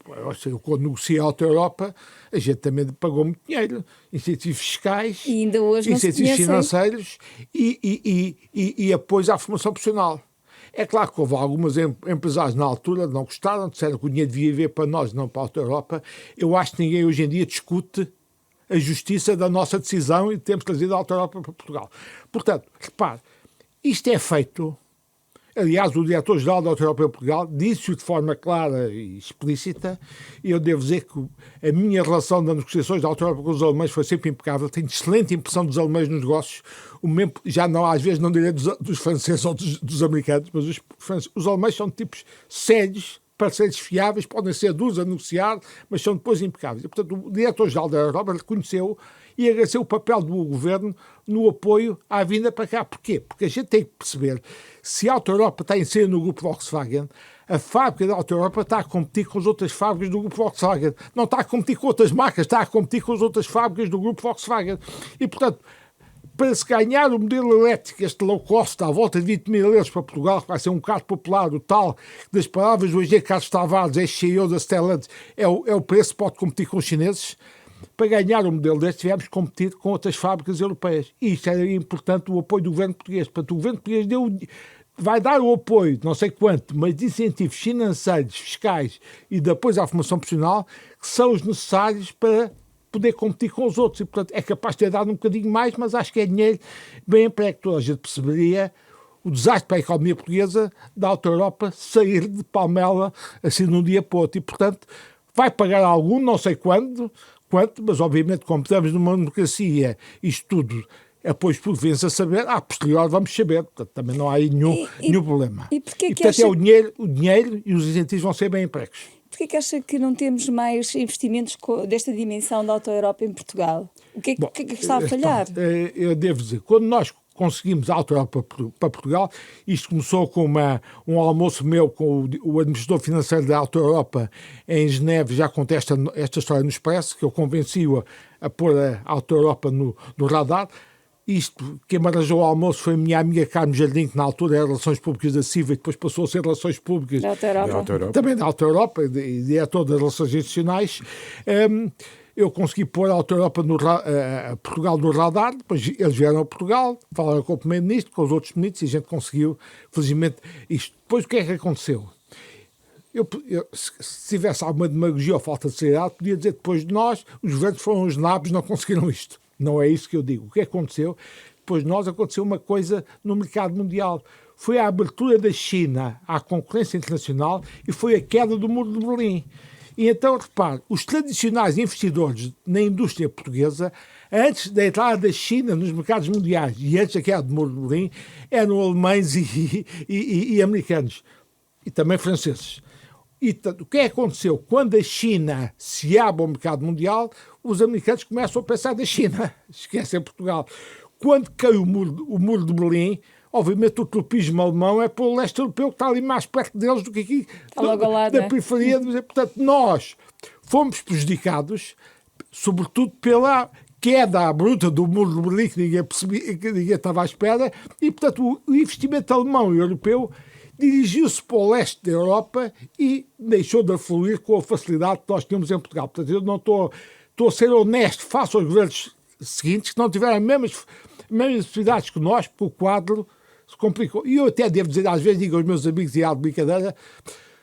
Eu, quando negociei a Auto Europa, a gente também pagou muito dinheiro, incentivos fiscais, e ainda hoje incentivos financeiros e apoio à formação profissional. É claro que houve algumas empresários na altura não gostaram, disseram que o dinheiro devia vir para nós, não para a Auto Europa. Eu acho que ninguém hoje em dia discute a justiça da nossa decisão e temos trazido a Auto Europa para Portugal. Portanto, repare, isto é feito. Aliás, o diretor-geral da Auto Europa em Portugal disse-o de forma clara e explícita, e eu devo dizer que a minha relação das negociações da Auto Europa com os alemães foi sempre impecável. Tenho excelente impressão dos alemães nos negócios, já não, às vezes não direi dos franceses ou dos americanos, mas os alemães são tipos sérios, parceiros fiáveis, podem ser duros a negociar, mas são depois impecáveis. E, portanto, o diretor-geral da Europa reconheceu e agradeceu o papel do governo no apoio à vinda para cá. Porquê? Porque a gente tem que perceber, se a Auto Europa está inserida no grupo Volkswagen, a fábrica da Auto Europa está a competir com as outras fábricas do grupo Volkswagen. Não está a competir com outras marcas, está a competir com as outras fábricas do grupo Volkswagen. E, portanto, para se ganhar o modelo elétrico, este low cost, à volta de 20 mil euros para Portugal, que vai ser um carro popular, o tal, das palavras do engenheiro Carlos Tavares, ex-CEO da Stellantis, é o preço que pode competir com os chineses. Para ganhar um modelo deste, tivemos que competir com outras fábricas europeias. E isto era importante, o apoio do governo português. Portanto, o governo português vai dar o apoio, não sei quanto, mas de incentivos financeiros, fiscais e de apoio à formação profissional, que são os necessários para poder competir com os outros. E, portanto, é capaz de ter dado um bocadinho mais, mas acho que é dinheiro bem emprego. Toda a gente perceberia o desastre para a economia portuguesa da Auto Europa sair de Palmela assim de um dia para o outro. E, portanto, vai pagar algum, não sei quanto, mas obviamente, como estamos numa democracia, isto tudo, apoios públicos a saber, a posterior vamos saber. Portanto, também não há aí nenhum problema. E porquê que portanto, acha... o dinheiro e os incentivos vão ser bem empregos. Porquê que acha que não temos mais investimentos desta dimensão da Auto Europa em Portugal? O que é que está a falhar? Eu devo dizer, quando nós conseguimos a Auto Europa para Portugal, isto começou com um almoço meu com o administrador financeiro da Auto Europa em Geneve, já contei esta história no Expresso, que eu convenci-o a pôr a Auto Europa no radar. Isto, quem me arranjou o almoço foi a minha amiga Carmen Jardim, que na altura era Relações Públicas da CIVA e depois passou a ser Relações Públicas da Auto Europa. Também da Auto Europa e diretor das Relações Institucionais. Eu consegui pôr a Auto Europa Portugal no radar, depois eles vieram a Portugal, falaram com o Primeiro-Ministro, com os outros ministros e a gente conseguiu, felizmente, isto. Depois o que é que aconteceu? Se tivesse alguma demagogia ou falta de seriedade, podia dizer depois de nós, os governos foram os nabos, não conseguiram isto. Não é isso que eu digo. O que aconteceu? Depois de nós aconteceu uma coisa no mercado mundial. Foi a abertura da China à concorrência internacional e foi a queda do Muro de Berlim. E então, repare, os tradicionais investidores na indústria portuguesa, antes da entrada da China nos mercados mundiais e antes da queda do Muro de Berlim, eram alemães e americanos. E também franceses. E o que aconteceu? Quando a China se abre ao mercado mundial, os americanos começam a pensar da China, esquecem Portugal. Quando caiu o muro de Berlim, obviamente o tropismo alemão é para o leste europeu, que está ali mais perto deles do que aqui, da periferia. Portanto, nós fomos prejudicados, sobretudo pela queda bruta do muro de Berlim, que ninguém estava à espera, e, portanto, o investimento alemão e europeu dirigiu-se para o leste da Europa e deixou de afluir com a facilidade que nós tínhamos em Portugal. Portanto, eu não estou a ser honesto face aos governos seguintes, que não tiveram as mesmas necessidades que nós, porque o quadro se complicou. E eu até devo dizer, às vezes digo aos meus amigos, e há de brincadeira,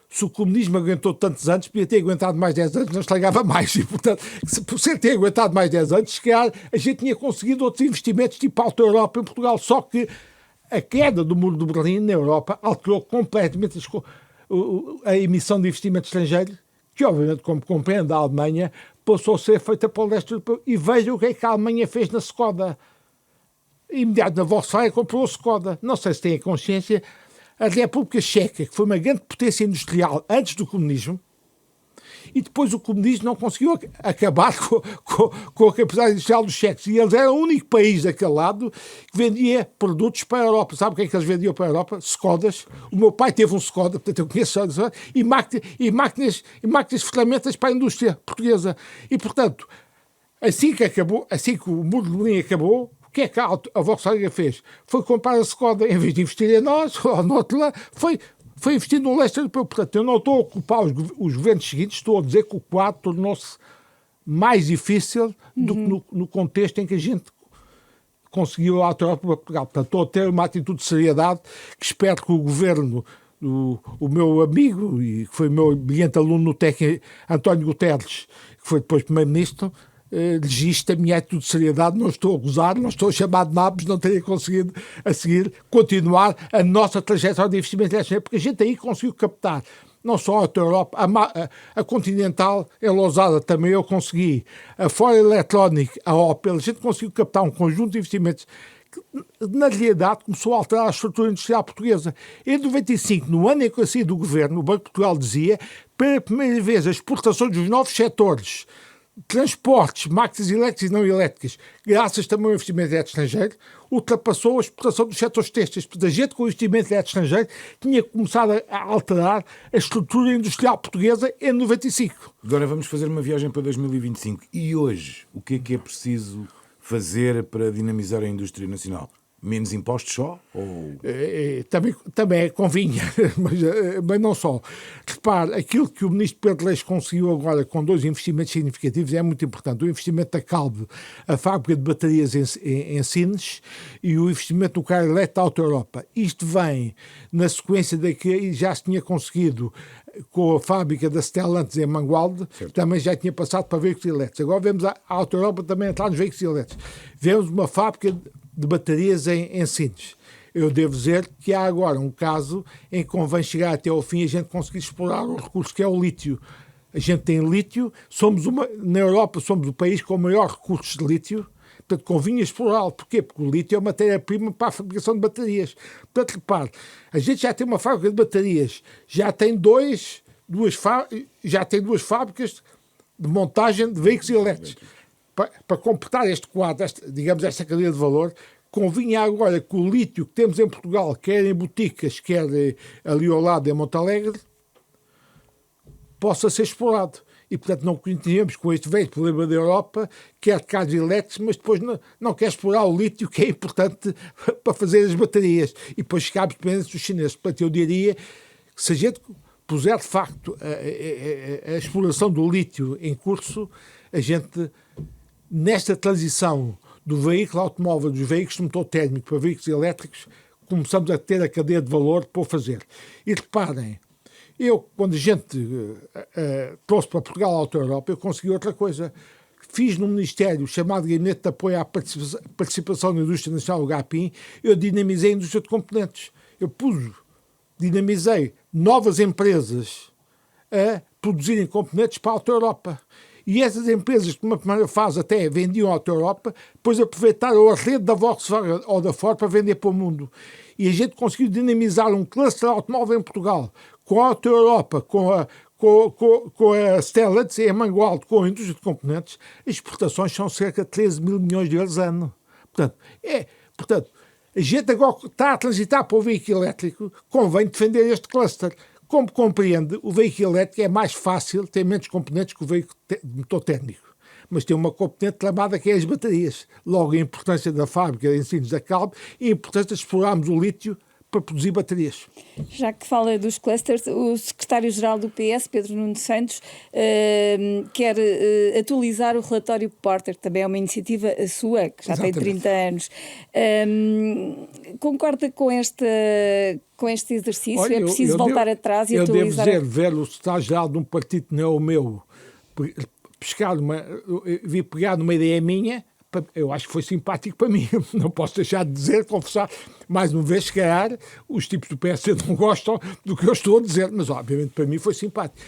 se o comunismo aguentou tantos anos, podia ter aguentado mais 10 anos, não estragava mais. E, portanto, por ser ter aguentado mais 10 anos, se calhar a gente tinha conseguido outros investimentos tipo a Auto Europa em Portugal, só que a queda do muro de Berlim na Europa alterou completamente a emissão de investimento estrangeiro, que obviamente, como compreende, a Alemanha passou a ser feita para o leste europeu. E veja o que é que a Alemanha fez na Skoda. Imediato na Volkswagen comprou a Skoda. Não sei se têm a consciência, a República Checa, que foi uma grande potência industrial antes do comunismo, e depois o comunismo não conseguiu acabar com a capacidade industrial dos checos. E eles eram o único país daquele lado que vendia produtos para a Europa. Sabe o que é que eles vendiam para a Europa? Skodas. O meu pai teve um Skoda, portanto eu conheço Skoda, e máquinas de ferramentas para a indústria portuguesa. E, portanto, assim que o muro de Berlim acabou, o que é que a Volkswagen fez? Foi comprar a Skoda, em vez de investir em nós, ou no outro lado, foi investir no leste europeu. Portanto, eu não estou a culpar os governos seguintes, estou a dizer que o quadro tornou-se mais difícil do que no contexto em que a gente conseguiu a Auto Europa para Portugal. Portanto, estou a ter uma atitude de seriedade que espero que o governo, o meu amigo, e que foi meu brilhante aluno no TEC, António Guterres, que foi depois primeiro-ministro, registe a minha atitude de seriedade. Não estou a gozar, não estou a chamar de nabos, não teria conseguido a seguir continuar a nossa trajetória de investimento estrangeiro, porque a gente aí conseguiu captar não só a Auto Europa, a Continental, em Lousada também eu consegui, a Ford Electronic, a Opel, a gente conseguiu captar um conjunto de investimentos que, na realidade, começou a alterar a estrutura industrial portuguesa. Em 95, no ano em que eu saí do governo, o Banco de Portugal dizia, pela primeira vez, as exportações dos novos setores, transportes, máquinas elétricas e não elétricas, graças também ao investimento direto estrangeiro, ultrapassou a exportação dos setores têxteis. Portanto, a gente com o investimento direto estrangeiro tinha começado a alterar a estrutura industrial portuguesa em 95. Agora vamos fazer uma viagem para 2025. E hoje, o que é preciso fazer para dinamizar a indústria nacional? Menos impostos só? Ou... Também convinha, mas não só. Repare, aquilo que o ministro Pedro Leix conseguiu agora com 2 investimentos significativos é muito importante. O investimento da Calbe, a fábrica de baterias em Sines, e o investimento do carro elétrico da Auto Europa. Isto vem na sequência de que já se tinha conseguido com a fábrica da Stellantis em Mangualde, também já tinha passado para veículos elétricos. Agora vemos a Auto Europa também entrar nos veículos elétricos. Vemos uma fábrica de baterias em Sines. Eu devo dizer que há agora um caso em que convém chegar até ao fim e a gente conseguir explorar o recurso que é o lítio. A gente tem lítio, na Europa somos o país com o maior recurso de lítio, portanto convinha explorá-lo. Porquê? Porque o lítio é matéria-prima para a fabricação de baterias. Portanto, repare, a gente já tem uma fábrica de baterias, já tem duas fábricas de montagem de veículos elétricos. Para completar este quadro, esta cadeia de valor, convinha agora que o lítio que temos em Portugal, quer em Boticas, quer ali ao lado em Montalegre, possa ser explorado. E, portanto, não continuemos com este velho problema da Europa, quer carros elétricos, mas depois não quer explorar o lítio, que é importante para fazer as baterias. E depois ficamos dependentes dos chineses. Portanto, eu diria que se a gente puser, de facto, a exploração do lítio em curso, a gente... Nesta transição do veículo automóvel, dos veículos de motor térmico para veículos elétricos, começamos a ter a cadeia de valor para o fazer. E reparem, quando a gente trouxe para Portugal a Auto Europa, eu consegui outra coisa. Fiz no Ministério, chamado Gabinete de Apoio à Participação na Indústria Nacional, o GAPIN, eu dinamizei a indústria de componentes. Dinamizei novas empresas a produzirem componentes para a Auto Europa. E essas empresas, que numa primeira fase até vendiam a Auto Europa, depois aproveitaram a rede da Volkswagen ou da Ford para vender para o mundo. E a gente conseguiu dinamizar um cluster automóvel em Portugal, com a Auto Europa, com a Stellantis em Mangualde, com a indústria de componentes. As exportações são cerca de 13 mil milhões de euros ano. Portanto, a gente agora está a transitar para o veículo elétrico, convém defender este cluster. Como compreende, o veículo elétrico é mais fácil, tem menos componentes que o veículo de motor térmico, mas tem uma componente tramada que é as baterias. Logo, a importância da fábrica de Sines da Calbe e a importância de explorarmos o lítio para produzir baterias. Já que fala dos clusters, o secretário-geral do PS, Pedro Nuno Santos, quer atualizar o relatório Porter, também é uma iniciativa sua, que já Exatamente. Tem 30 anos. Concorda com este exercício? Olha, é preciso voltar atrás e atualizar? Eu devo ver o secretário-geral de um partido que não é o meu, vi pegar numa ideia minha. Eu acho que foi simpático para mim, não posso deixar de dizer, confessar, mais uma vez, se calhar, os tipos do PSD não gostam do que eu estou a dizer, mas obviamente para mim foi simpático.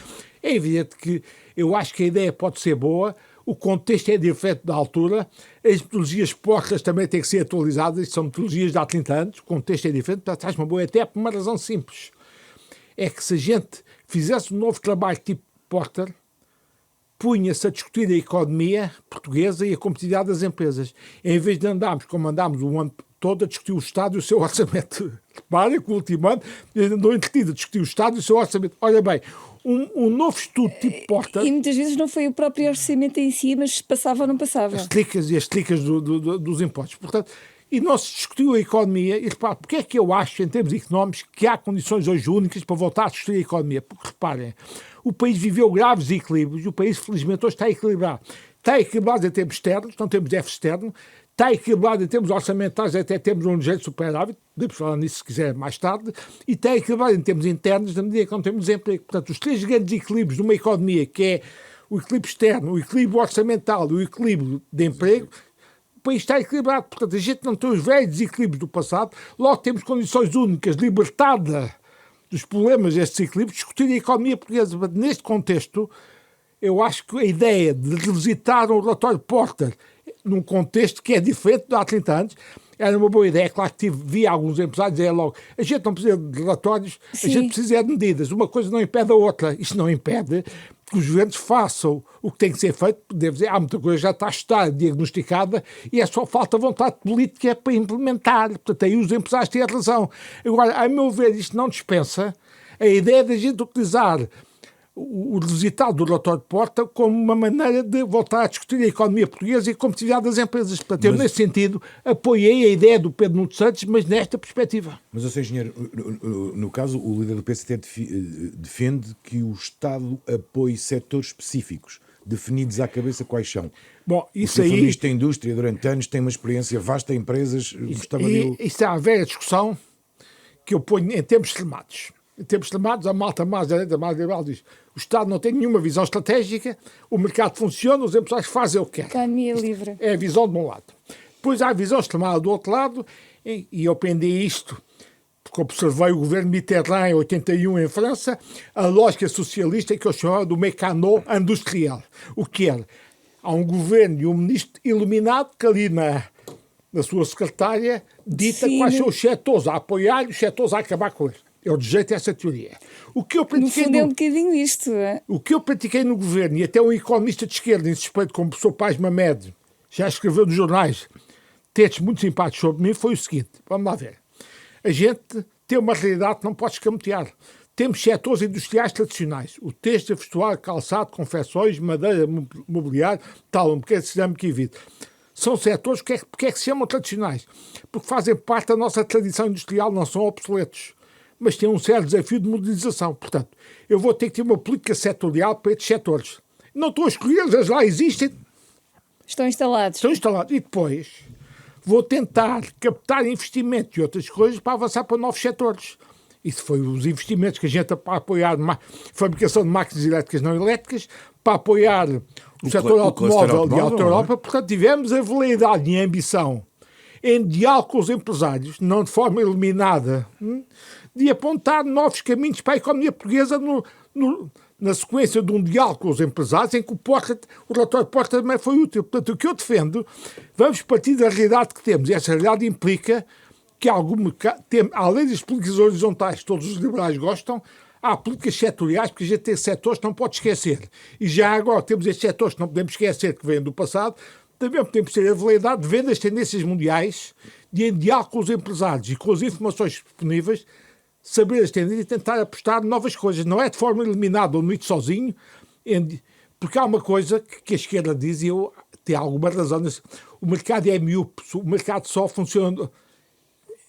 É evidente que eu acho que a ideia pode ser boa, o contexto é diferente da altura, as metodologias postas também têm que ser atualizadas, são metodologias de há 30 anos, o contexto é diferente, portanto, acho uma boa até por uma razão simples. É que se a gente fizesse um novo trabalho tipo Porter, punha-se a discutir a economia portuguesa e a competitividade das empresas, em vez de andarmos, como andámos o ano todo, a discutir o Estado e o seu orçamento. Repare que o último ano andou entretido a discutir o Estado e o seu orçamento. Olha bem, um novo estudo tipo Porter... E muitas vezes não foi o próprio orçamento em si, mas passava ou não passava. As tricas dos impostos. Portanto, e não se discutiu a economia. E repare, porque é que eu acho, em termos económicos, que há condições hoje únicas para voltar a discutir a economia? Porque, reparem, o país viveu graves equilíbrios e o país, felizmente, hoje está equilibrado. Está equilibrado em termos externos, não temos déficit externo. Está equilibrado em termos orçamentais, até temos um ligeiro superávit, podemos falar nisso se quiser mais tarde. E está equilibrado em termos internos, na medida que não temos desemprego. Portanto, os 3 grandes equilíbrios de uma economia, que é o equilíbrio externo, o equilíbrio orçamental e o equilíbrio de emprego, o país está equilibrado. Portanto, a gente não tem os velhos desequilíbrios do passado, logo temos condições únicas, libertada dos problemas destes equilíbrios, discutir a economia portuguesa. Mas neste contexto, eu acho que a ideia de revisitar um relatório Porter num contexto que é diferente de há 30 anos, Era uma boa ideia. Claro que vi alguns empresários dizer logo, a gente não precisa de relatórios, a gente precisa de medidas. Uma coisa não impede a outra. Isto não impede que os governos façam o que tem que ser feito. Devo dizer, há muita coisa que já está estudada, diagnosticada, e é só falta vontade política para implementar. Portanto, aí os empresários têm razão. Agora, a meu ver, isto não dispensa a ideia de a gente utilizar o resultado do relatório de Porta como uma maneira de voltar a discutir a economia portuguesa e a competitividade das empresas. Portanto, eu, nesse sentido, apoiei a ideia do Pedro Nuno Santos, mas nesta perspectiva. Mas, Sr. Engenheiro, no caso, o líder do PCT defende que o Estado apoie setores específicos, definidos à cabeça quais são. Bom, isso o aí... Ministro da Indústria, durante anos, tem uma experiência vasta em empresas. Isso é a velha discussão que eu ponho em termos telemados. Em termos telemados, a malta mais direita, mais liberal diz o Estado não tem nenhuma visão estratégica, o mercado funciona, os empresários fazem o que querem. Economia livre. É a visão de um lado. Depois há a visão extremada do outro lado, e eu aprendi isto porque observei o governo Mitterrand em 81 em França, a lógica socialista que eu chamava do mécano industrial. O que era? Há um governo e um ministro iluminado que ali na sua secretária dita quais são os setores a apoiar e os setores a acabar com eles. Eu rejeito essa teoria. O que eu pratiquei no fundo é um bocadinho isto. O que eu pratiquei no governo, e até um economista de esquerda, insuspeito como o professor Paz Mamed, já escreveu nos jornais textos muito simpáticos sobre mim, foi o seguinte, vamos lá ver. A gente tem uma realidade que não pode escamotear. Temos setores industriais tradicionais, o têxtil, vestuário, calçado, confecções, madeira, mobiliário, tal, cerâmica e vidro. São setores, porque é que se chamam tradicionais? Porque fazem parte da nossa tradição industrial, não são obsoletos, mas têm um certo desafio de modernização. Portanto, eu vou ter que ter uma política setorial para estes setores. Não estou a escolher, eles lá existem. Estão instalados. Estão instalados. E depois vou tentar captar investimento e outras coisas para avançar para novos setores. Isso foi os investimentos que a gente para apoiar a fabricação de máquinas elétricas não elétricas, para apoiar o setor automóvel e a Auto Europa. Portanto, tivemos a veleidade e a ambição em diálogo com os empresários, não de forma eliminada, de apontar novos caminhos para a economia portuguesa na sequência de um diálogo com os empresários, em que o relatório de Porta também foi útil. Portanto, o que eu defendo, vamos partir da realidade que temos. E essa realidade implica que além das políticas horizontais que todos os liberais gostam, há políticas setoriais, porque a gente tem setores que não pode esquecer. E já agora temos estes setores que não podemos esquecer, que vêm do passado. Também podemos ter a veleidade de ver as tendências mundiais, de em diálogo com os empresários e com as informações disponíveis, saber as tendências e tentar apostar novas coisas. Não é de forma eliminada ou muito sozinho, porque há uma coisa que a esquerda diz, e eu tenho alguma razão nisso. O mercado é miúpe, o mercado só funciona,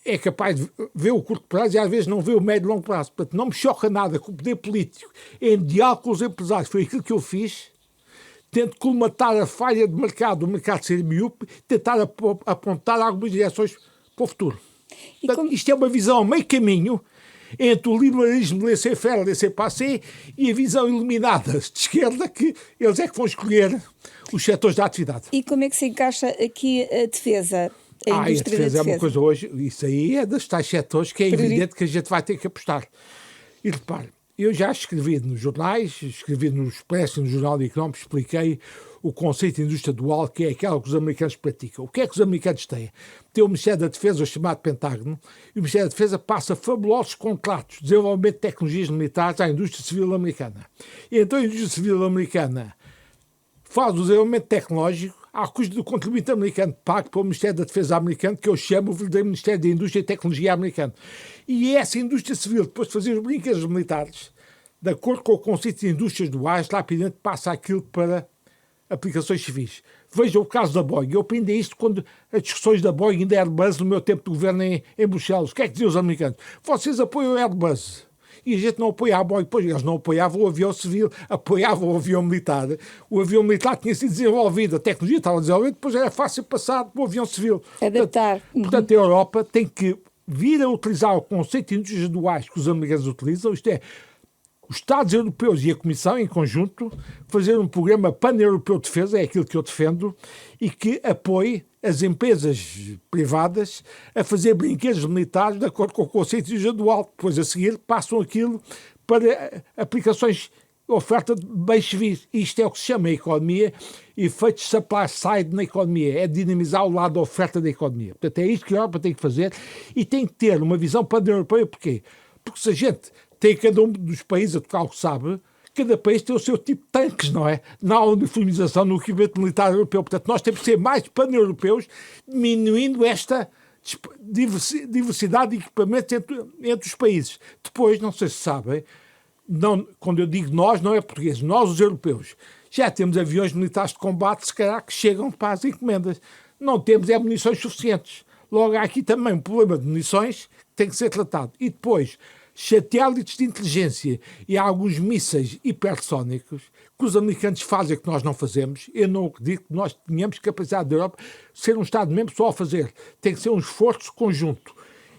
é capaz de ver o curto prazo e às vezes não vê o médio e longo prazo. Portanto, não me choca nada que o poder político, em diálogo com os empresários, foi aquilo que eu fiz, tento colmatar a falha de mercado, o mercado ser miúpe, tentar apontar algumas direções para o futuro. Portanto, isto é uma visão a meio caminho entre o liberalismo de laissez-faire, laissez-passer e a visão iluminada de esquerda, que eles é que vão escolher os setores da atividade. E como é que se encaixa aqui a defesa? A defesa é uma coisa hoje, isso aí é dos tais setores que é evidente que a gente vai ter que apostar. E repare, eu já escrevi nos jornais, escrevi no Expresso e no Jornal de Económicos, expliquei o conceito de indústria dual, que é aquela que os americanos praticam. O que é que os americanos têm? Tem o Ministério da Defesa, o chamado Pentágono, e o Ministério da Defesa passa fabulosos contratos de desenvolvimento de tecnologias militares à indústria civil americana. E então a indústria civil americana faz o desenvolvimento tecnológico à custa do contribuinte americano pago pelo Ministério da Defesa americano, que eu chamo o verdadeiro Ministério da Indústria e Tecnologia americano. E essa indústria civil, depois de fazer os brinquedos militares, de acordo com o conceito de indústrias duais, rapidamente passa aquilo para aplicações civis. Veja o caso da Boeing. Eu aprendi isto quando as discussões da Boeing e da Airbus no meu tempo de governo em Bruxelas. O que é que diziam os americanos? Vocês apoiam a Airbus. E a gente não apoiava a Boeing. Pois eles não apoiavam o avião civil, apoiavam o avião militar. O avião militar tinha sido desenvolvido, a tecnologia estava desenvolvida, depois era fácil passar para o avião civil. Adaptar. Portanto, a Europa tem que vir a utilizar o conceito de indústrias duais que os americanos utilizam, isto é, os Estados europeus e a Comissão, em conjunto, fazer um programa pan-europeu de defesa, é aquilo que eu defendo, e que apoie as empresas privadas a fazer brinquedos militares de acordo com o conceito de indústria dual. Depois, a seguir, passam aquilo para aplicações oferta de bens civis. Isto é o que se chama a economia, efeitos supply side na economia, é dinamizar o lado da oferta da economia. Portanto, é isto que a Europa tem que fazer e tem que ter uma visão pan-europeia. Porquê? Porque se a gente tem cada um dos países, a tocar o que sabe, cada país tem o seu tipo de tanques, não é? Não há uniformização no equipamento militar europeu. Portanto, nós temos que ser mais pan-europeus, diminuindo esta diversidade de equipamentos entre os países. Depois, não sei se sabem, não, quando eu digo nós, não é português, nós os europeus, já temos aviões militares de combate, se calhar, que chegam para as encomendas. Não temos munições suficientes. Logo, há aqui também um problema de munições que tem que ser tratado. E depois, satélites de inteligência e alguns mísseis hipersónicos que os americanos fazem que nós não fazemos. Eu não acredito que nós tenhamos capacidade da Europa de ser um Estado-membro só a fazer. Tem que ser um esforço conjunto.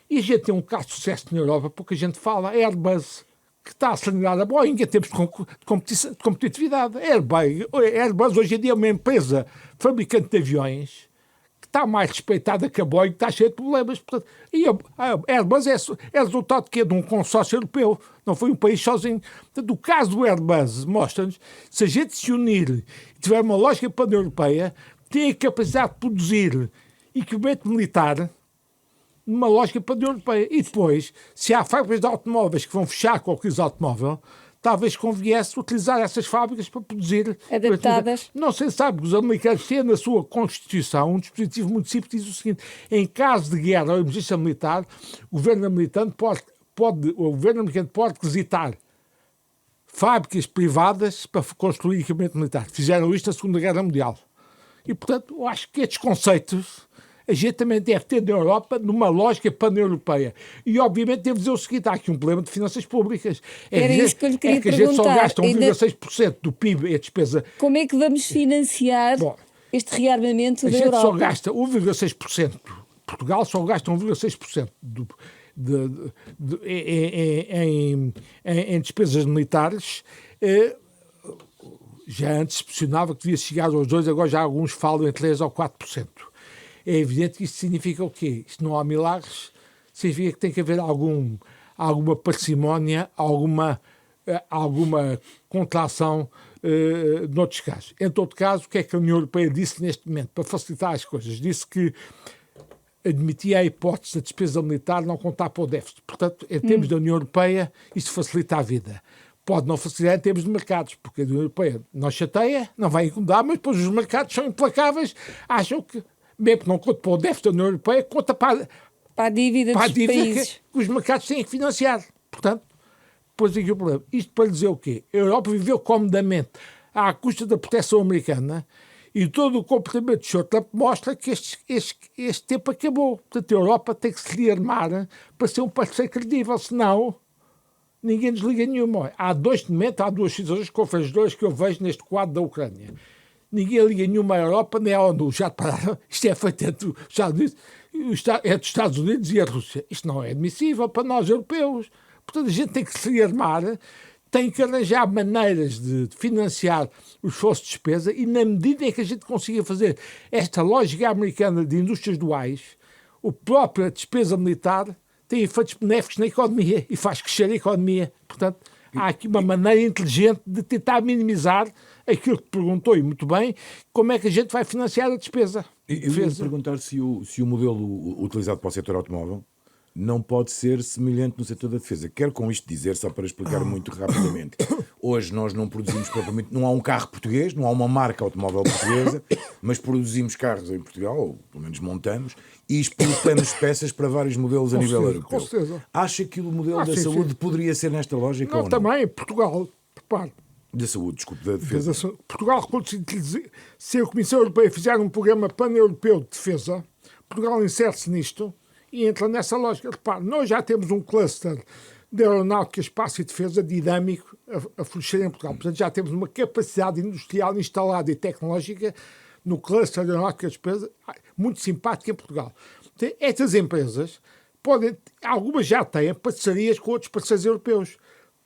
E a gente tem um caso de sucesso na Europa, pouca gente fala, a Airbus, que está a acelerar a Boeing em termos de competitividade. A Airbus hoje em dia é uma empresa fabricante de aviões que está mais respeitada que a Boeing, que está cheia de problemas. Portanto, e a Airbus é resultado de um consórcio europeu, não foi um país sozinho. Portanto, o caso do Airbus mostra-nos, se a gente se unir e tiver uma lógica pan-europeia, tem a capacidade de produzir equipamento militar numa lógica pan-europeia. E depois, se há fábricas de automóveis que vão fechar com a crise automóvel, talvez conviesse utilizar essas fábricas para produzir adaptadas. Não sei se sabe que os americanos têm na sua Constituição um dispositivo muito simples que diz o seguinte: em caso de guerra ou emergência militar, o governo americano pode requisitar fábricas privadas para construir equipamento militar. Fizeram isto na Segunda Guerra Mundial. E, portanto, eu acho que estes conceitos a gente também deve ter na Europa numa lógica pan-europeia. E, obviamente, devo dizer o seguinte: há aqui um problema de finanças públicas. Era isso que eu lhe queria perguntar. A gente só gasta 1,6% do PIB em despesa. Como é que vamos financiar este rearmamento da Europa? A gente só gasta 1,6%. Portugal só gasta 1,6% em despesas militares. Já antes se pressionava que devia chegar aos 2%, agora já alguns falam em 3% ou 4%. É evidente que isto significa o quê? Isto não há milagres, significa que tem que haver alguma parcimónia, alguma contração noutros casos. Em todo caso, o que é que a União Europeia disse neste momento, para facilitar as coisas? Disse que admitia a hipótese da despesa militar não contar para o déficit. Portanto, em termos da União Europeia, isto facilita a vida. Pode não facilitar em termos de mercados, porque a União Europeia não chateia, não vai incomodar, mas depois os mercados são implacáveis, acham que mesmo que não conta para o déficit da União Europeia, conta para a dívida dos países. Que os mercados têm que financiar. Portanto, depois aqui o problema. Isto para dizer o quê? A Europa viveu comodamente à custa da proteção americana e todo o comportamento de Sr. Trump mostra que este tempo acabou. Portanto, a Europa tem que se rearmar para ser um parceiro credível, senão ninguém desliga nenhuma. Há duas situações confrangedoras que eu vejo neste quadro da Ucrânia. Ninguém liga nenhuma à Europa, nem à ONU. Já pararam. Isto é feito entre os Estados Unidos e a Rússia. Isto não é admissível para nós, europeus. Portanto, a gente tem que se rearmar, tem que arranjar maneiras de financiar o esforço de despesa e, na medida em que a gente consiga fazer esta lógica americana de indústrias duais, a própria despesa militar tem efeitos benéficos na economia e faz crescer a economia. Portanto, há aqui uma maneira inteligente de tentar minimizar aquilo que perguntou, e muito bem, como é que a gente vai financiar a despesa. Eu ia perguntar se o modelo utilizado para o setor automóvel não pode ser semelhante no setor da defesa. Quero com isto dizer, só para explicar muito rapidamente, hoje nós não produzimos propriamente, não há um carro português, não há uma marca automóvel portuguesa, mas produzimos carros em Portugal, ou pelo menos montamos, e exportamos peças para vários modelos a nível europeu. Com certeza. Acha que o modelo da saúde poderia ser nesta lógica ou não? Também, Portugal, repare. Da saúde, desculpe, da defesa. Portugal, se a Comissão Europeia fizer um programa pan-europeu de defesa, Portugal insere-se nisto e entra nessa lógica. Repare, nós já temos um cluster de aeronáutica, espaço e defesa dinâmico a florescer em Portugal. Portanto, já temos uma capacidade industrial instalada e tecnológica no cluster de aeronáutica e defesa muito simpática em Portugal. Portanto, estas empresas algumas já têm parcerias com outros parceiros europeus.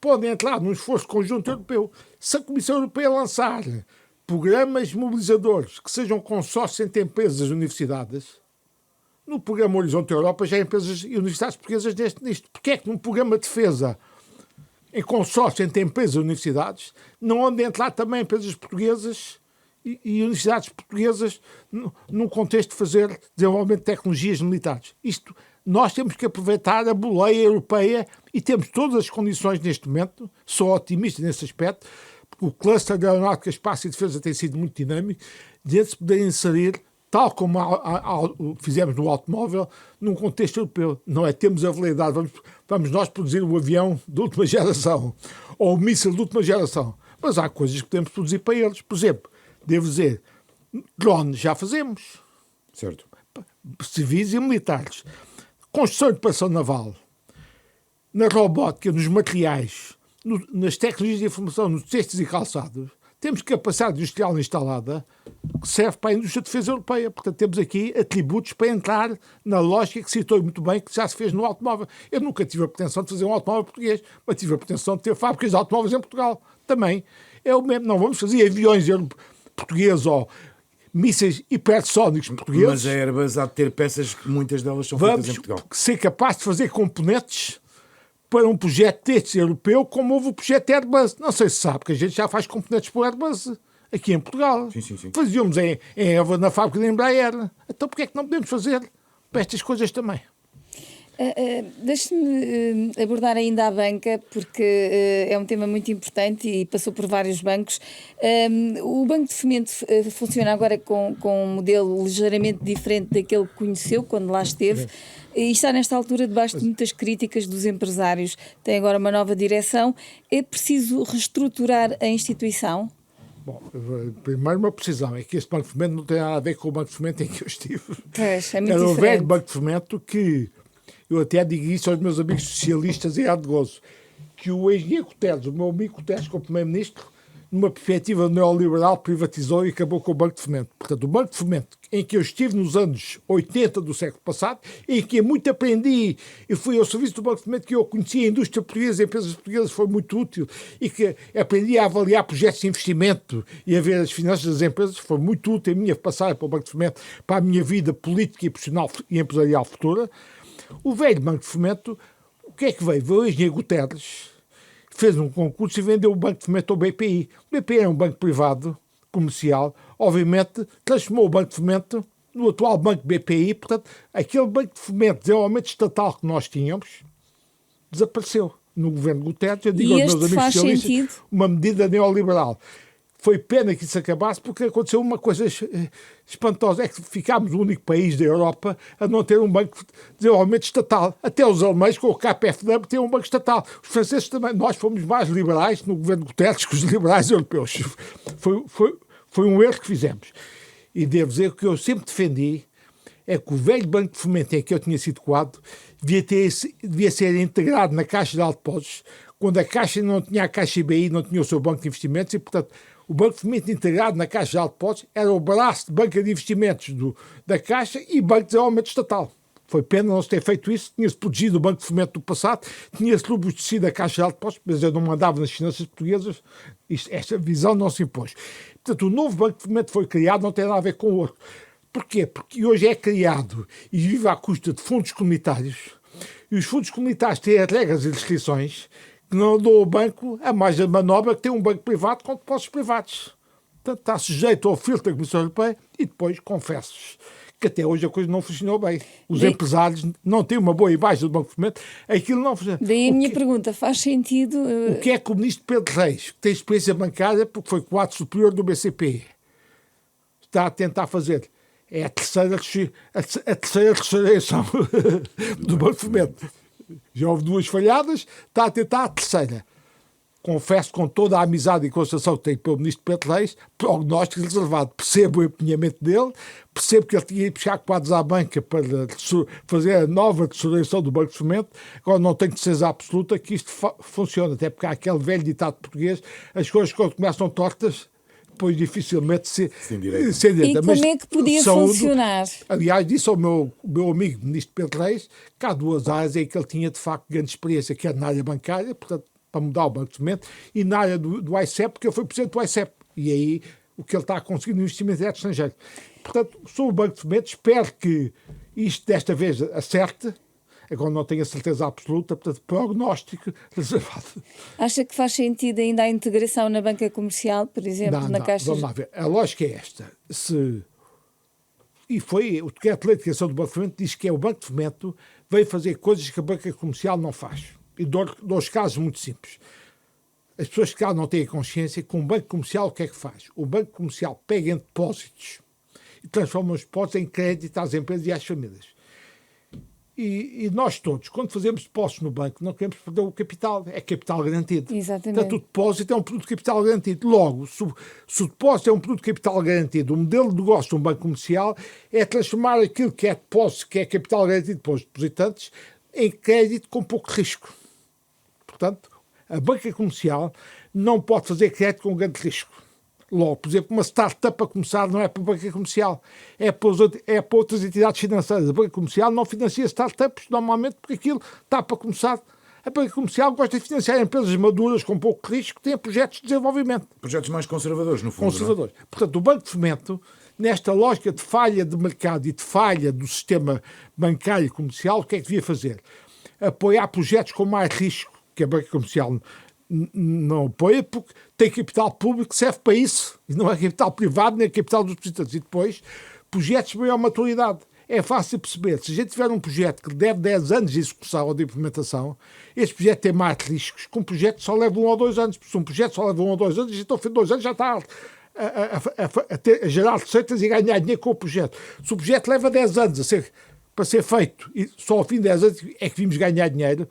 Podem entrar num esforço conjunto europeu. Se a Comissão Europeia lançar programas mobilizadores que sejam consórcios entre empresas e universidades, no programa Horizonte Europa já há empresas e universidades portuguesas nisto. Porque é que num programa de defesa em consórcio entre empresas e universidades, não onde entrar também empresas portuguesas e universidades portuguesas num contexto de fazer desenvolvimento de tecnologias militares. Isto, nós temos que aproveitar a boleia europeia e temos todas as condições neste momento, sou otimista nesse aspecto, porque o cluster de aeronáutica, espaço e defesa tem sido muito dinâmico, de se poder inserir, tal como fizemos no automóvel, num contexto europeu. Não é temos a validade, vamos nós produzir o avião de última geração ou o míssil de última geração, mas há coisas que podemos produzir para eles. Por exemplo, devo dizer, drones já fazemos. Certo. Civis e militares. Construção de preparação naval, na robótica, nos materiais, nas tecnologias de informação, nos testes e calçados, temos capacidade industrial instalada que serve para a indústria de defesa europeia. Portanto, temos aqui atributos para entrar na lógica que citou muito bem, que já se fez no automóvel. Eu nunca tive a pretensão de fazer um automóvel português, mas tive a pretensão de ter fábricas de automóveis em Portugal. Também é o mesmo. Não vamos fazer aviões portugueses ou mísseis hipersónicos portugueses. Mas a Airbus há de ter peças que muitas delas são feitas em Portugal. Vamos ser capaz de fazer componentes para um projeto destes europeu, como houve o projeto Airbus. Não sei se sabe, que a gente já faz componentes para o Airbus aqui em Portugal. Sim. Fazíamos em Évora, na fábrica da Embraer. Então porquê é que não podemos fazer para estas coisas também? Deixe-me abordar ainda a banca, porque é um tema muito importante e passou por vários bancos. O Banco de Fomento funciona agora com um modelo ligeiramente diferente daquele que conheceu quando lá esteve e está nesta altura debaixo de muitas críticas dos empresários. Tem agora uma nova direção. É preciso reestruturar a instituição? Bom, primeiro uma precisão, é que este Banco de Fomento não tem nada a ver com o Banco de Fomento em que eu estive. Pois, é muito Era diferente. o velho Banco de Fomento que... Eu até digo isso aos meus amigos socialistas e de gozo, que o engenheiro Guterres, o meu amigo Guterres, como primeiro-ministro, numa perspectiva neoliberal, privatizou e acabou com o Banco de Fomento. Portanto, o Banco de Fomento, em que eu estive nos anos 80 do século passado, em que muito aprendi e fui ao serviço do Banco de Fomento, que eu conhecia a indústria portuguesa, empresas portuguesas, foi muito útil, e que aprendi a avaliar projetos de investimento e a ver as finanças das empresas, foi muito útil a minha passagem para o Banco de Fomento, para a minha vida política e profissional e empresarial futura. O velho Banco de Fomento, o que é que veio? Veio o engenheiro Guterres, fez um concurso e vendeu o Banco de Fomento ao BPI. O BPI era um banco privado, comercial, obviamente transformou o Banco de Fomento no atual Banco BPI, portanto, aquele Banco de Fomento, desenvolvimento estatal que nós tínhamos, desapareceu no governo Guterres. Eu digo aos meus amigos socialistas, uma medida neoliberal. Foi pena que isso acabasse, porque aconteceu uma coisa espantosa, é que ficámos o único país da Europa a não ter um banco de desenvolvimento estatal. Até os alemães, com o KfW, têm um banco estatal. Os franceses também. Nós fomos mais liberais no governo Guterres que os liberais europeus. Foi um erro que fizemos. E devo dizer que o que eu sempre defendi é que o velho Banco de Fomento em que eu tinha sido coado devia ser integrado na Caixa de Depósitos, quando a Caixa não tinha a Caixa IBI, não tinha o seu banco de investimentos e, portanto, o Banco de Fomento integrado na Caixa de Depósitos era o braço de banca de investimentos da Caixa e Banco de Desenvolvimento Estatal. Foi pena não se ter feito isso, tinha-se protegido o Banco de Fomento do passado, tinha-se robustecido a Caixa de Depósitos, mas eu não mandava nas finanças portuguesas, esta visão não se impôs. Portanto, o novo Banco de Fomento foi criado, não tem nada a ver com o outro. Porquê? Porque hoje é criado e vive à custa de fundos comunitários, e os fundos comunitários têm regras e restrições que não dão ao banco a mais a manobra que tem um banco privado com depósitos privados. Portanto, está sujeito ao filtro da Comissão Europeia e depois, confesso que até hoje a coisa não funcionou bem. Os empresários não têm uma boa imagem do Banco de Fomento, aquilo não funcionou. Daí a minha pergunta, faz sentido... O que é que o ministro Pedro Reis, que tem experiência bancária porque foi quadro superior do BCP, está a tentar fazer? É a terceira restauração do Banco de Fomento. Já houve duas falhadas, está a tentar a terceira. Confesso, com toda a amizade e consideração que tenho pelo ministro Pedro Reis, prognóstico reservado. Percebo o empenhamento dele, percebo que ele tinha ido buscar quadros à banca para fazer a nova restauração do Banco de Fomento. Agora não tenho certeza absoluta que isto funciona, até porque há aquele velho ditado português, as coisas quando começam tortas, depois dificilmente sem direita. E como é que podia funcionar? Aliás, disse ao meu amigo ministro Pedro Reis que há duas áreas em que ele tinha de facto grande experiência, que era na área bancária, portanto, para mudar o Banco de Fomento, e na área do ICEP, porque ele foi presidente do ICEP. E aí o que ele está a conseguir no investimento direto estrangeiro. Portanto, sobre o Banco de Fomento, espero que isto desta vez acerte. Agora não tenho a certeza absoluta, portanto, prognóstico reservado. Acha que faz sentido ainda a integração na banca comercial, por exemplo, na Caixa? Vamos lá ver. A lógica é esta. E foi o decreto-lei de criação do Banco de Fomento diz que é o Banco de Fomento veio fazer coisas que a banca comercial não faz. E dou os casos muito simples. As pessoas que cá não têm a consciência que um banco comercial o que é que faz? O banco comercial pega em depósitos e transforma os depósitos em crédito às empresas e às famílias. E nós todos, quando fazemos depósitos no banco, não queremos perder o capital. É capital garantido. Exatamente. Portanto, o depósito é um produto de capital garantido. Logo, se o depósito é um produto de capital garantido, o modelo de negócio de um banco comercial é transformar aquilo que é depósito, que é capital garantido para os depositantes, em crédito com pouco risco. Portanto, a banca comercial não pode fazer crédito com grande risco. Logo, por exemplo, uma startup a começar não é para a banca comercial, é para outras entidades financeiras. A banca comercial não financia startups normalmente porque aquilo está para começar. A banca comercial gosta de financiar empresas maduras com pouco risco que têm projetos de desenvolvimento. Projetos mais conservadores, no fundo. Conservadores. Não é? Portanto, o Banco de Fomento, nesta lógica de falha de mercado e de falha do sistema bancário e comercial, o que é que devia fazer? Apoiar projetos com mais risco, que a banca comercial não apoia, porque tem capital público que serve para isso, e não é capital privado nem é capital dos depositantes. E depois, projetos de maior maturidade. É fácil perceber, se a gente tiver um projeto que deve 10 anos de execução ou de implementação, esse projeto tem mais riscos que um projeto que só leva 1 ou 2 anos. Porque se um projeto só leva 1 ou 2 anos, a gente ao fim de 2 anos já está a gerar receitas e ganhar dinheiro com o projeto. Se o projeto leva 10 anos para ser feito e só ao fim de 10 anos é que vimos ganhar dinheiro,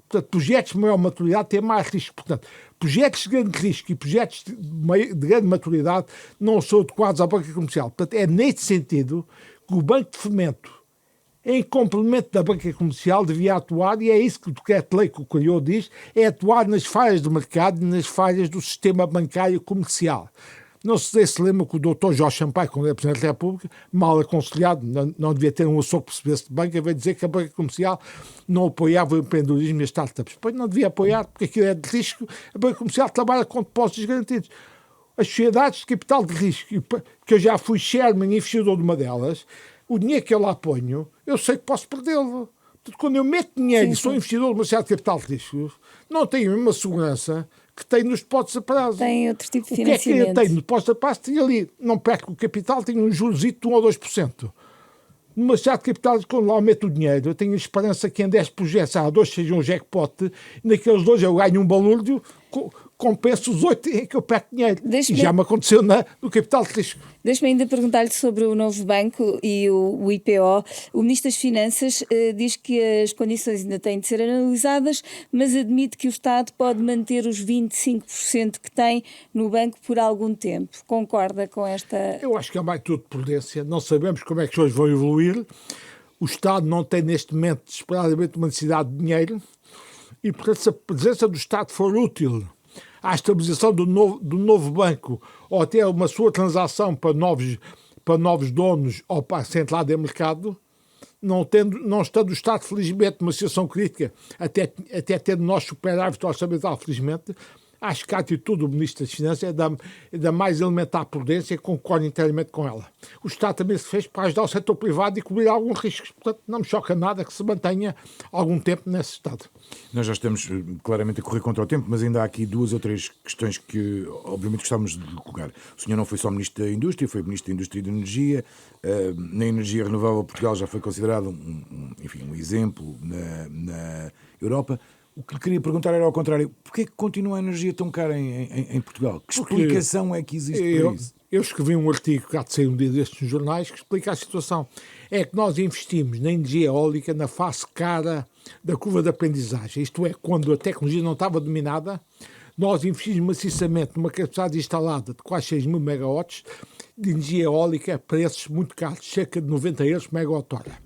portanto, projetos de maior maturidade têm mais risco. Portanto, projetos de grande risco e projetos de grande maturidade não são adequados à banca comercial. Portanto, é nesse sentido que o Banco de Fomento, em complemento da banca comercial, devia atuar, e é isso que o decreto-lei que o criou diz, é atuar nas falhas do mercado e nas falhas do sistema bancário comercial. Não sei se lembra que o Dr. Jorge Sampaio, quando era Presidente da República, mal aconselhado, não devia ter um açougue para perceber-se de banca, veio dizer que a banca comercial não apoiava o empreendedorismo e as startups. Pois não devia apoiar, porque aquilo é de risco. A banca comercial trabalha com depósitos garantidos. As sociedades de capital de risco, que eu já fui chairman e investidor de uma delas, o dinheiro que eu lá ponho, eu sei que posso perdê-lo. Portanto, quando eu meto dinheiro e sou investidor de uma sociedade de capital de risco, não tenho a mesma segurança que tenho nos depósitos a prazo. Tem outro tipo de financiamento. O que é que eu tenho no depósito a prazo? Tenho ali, não perco o capital, tenho um jurosito de 1 ou 2%. Numa sociedade de capital, quando lá meto o dinheiro, eu tenho a esperança que em 10 projetos há 2 sejam um jackpot, e naqueles 2 eu ganho um balúrdio, compenso os 8 em que eu perco dinheiro. E já me aconteceu no capital de risco. Deixe-me ainda perguntar-lhe sobre o novo banco e o IPO. O Ministro das Finanças diz que as condições ainda têm de ser analisadas, mas admite que o Estado pode manter os 25% que tem no banco por algum tempo. Concorda com esta... Eu acho que é mais tudo de prudência. Não sabemos como é que as coisas vão evoluir. O Estado não tem neste momento desesperadamente uma necessidade de dinheiro e, portanto, se a presença do Estado for útil à estabilização do novo banco ou até uma sua transação para novos donos ou para a centralidade de mercado, não estando o Estado, felizmente, numa situação crítica, até tendo nós superávit orçamental, felizmente, acho que a atitude do Ministro das Finanças é da mais elementar prudência e concordo inteiramente com ela. O Estado também se fez para ajudar o setor privado e cobrir alguns riscos. Portanto, não me choca nada que se mantenha algum tempo nesse estado. Nós já estamos claramente a correr contra o tempo, mas ainda há aqui 2 ou 3 questões que, obviamente, gostávamos de colocar. O senhor não foi só Ministro da Indústria, foi Ministro da Indústria e da Energia. Na energia renovável, Portugal já foi considerado um exemplo na Europa. O que lhe queria perguntar era ao contrário. Porquê que continua a energia tão cara em Portugal? Que explicação é que existe para isso? Eu escrevi um artigo que há de sair um dia destes nos jornais que explica a situação. É que nós investimos na energia eólica na face cara da curva de aprendizagem. Isto é, quando a tecnologia não estava dominada, nós investimos maciçamente numa capacidade instalada de quase 6.000 megawatts de energia eólica a preços muito caros, cerca de 90 euros por megawatt-hora.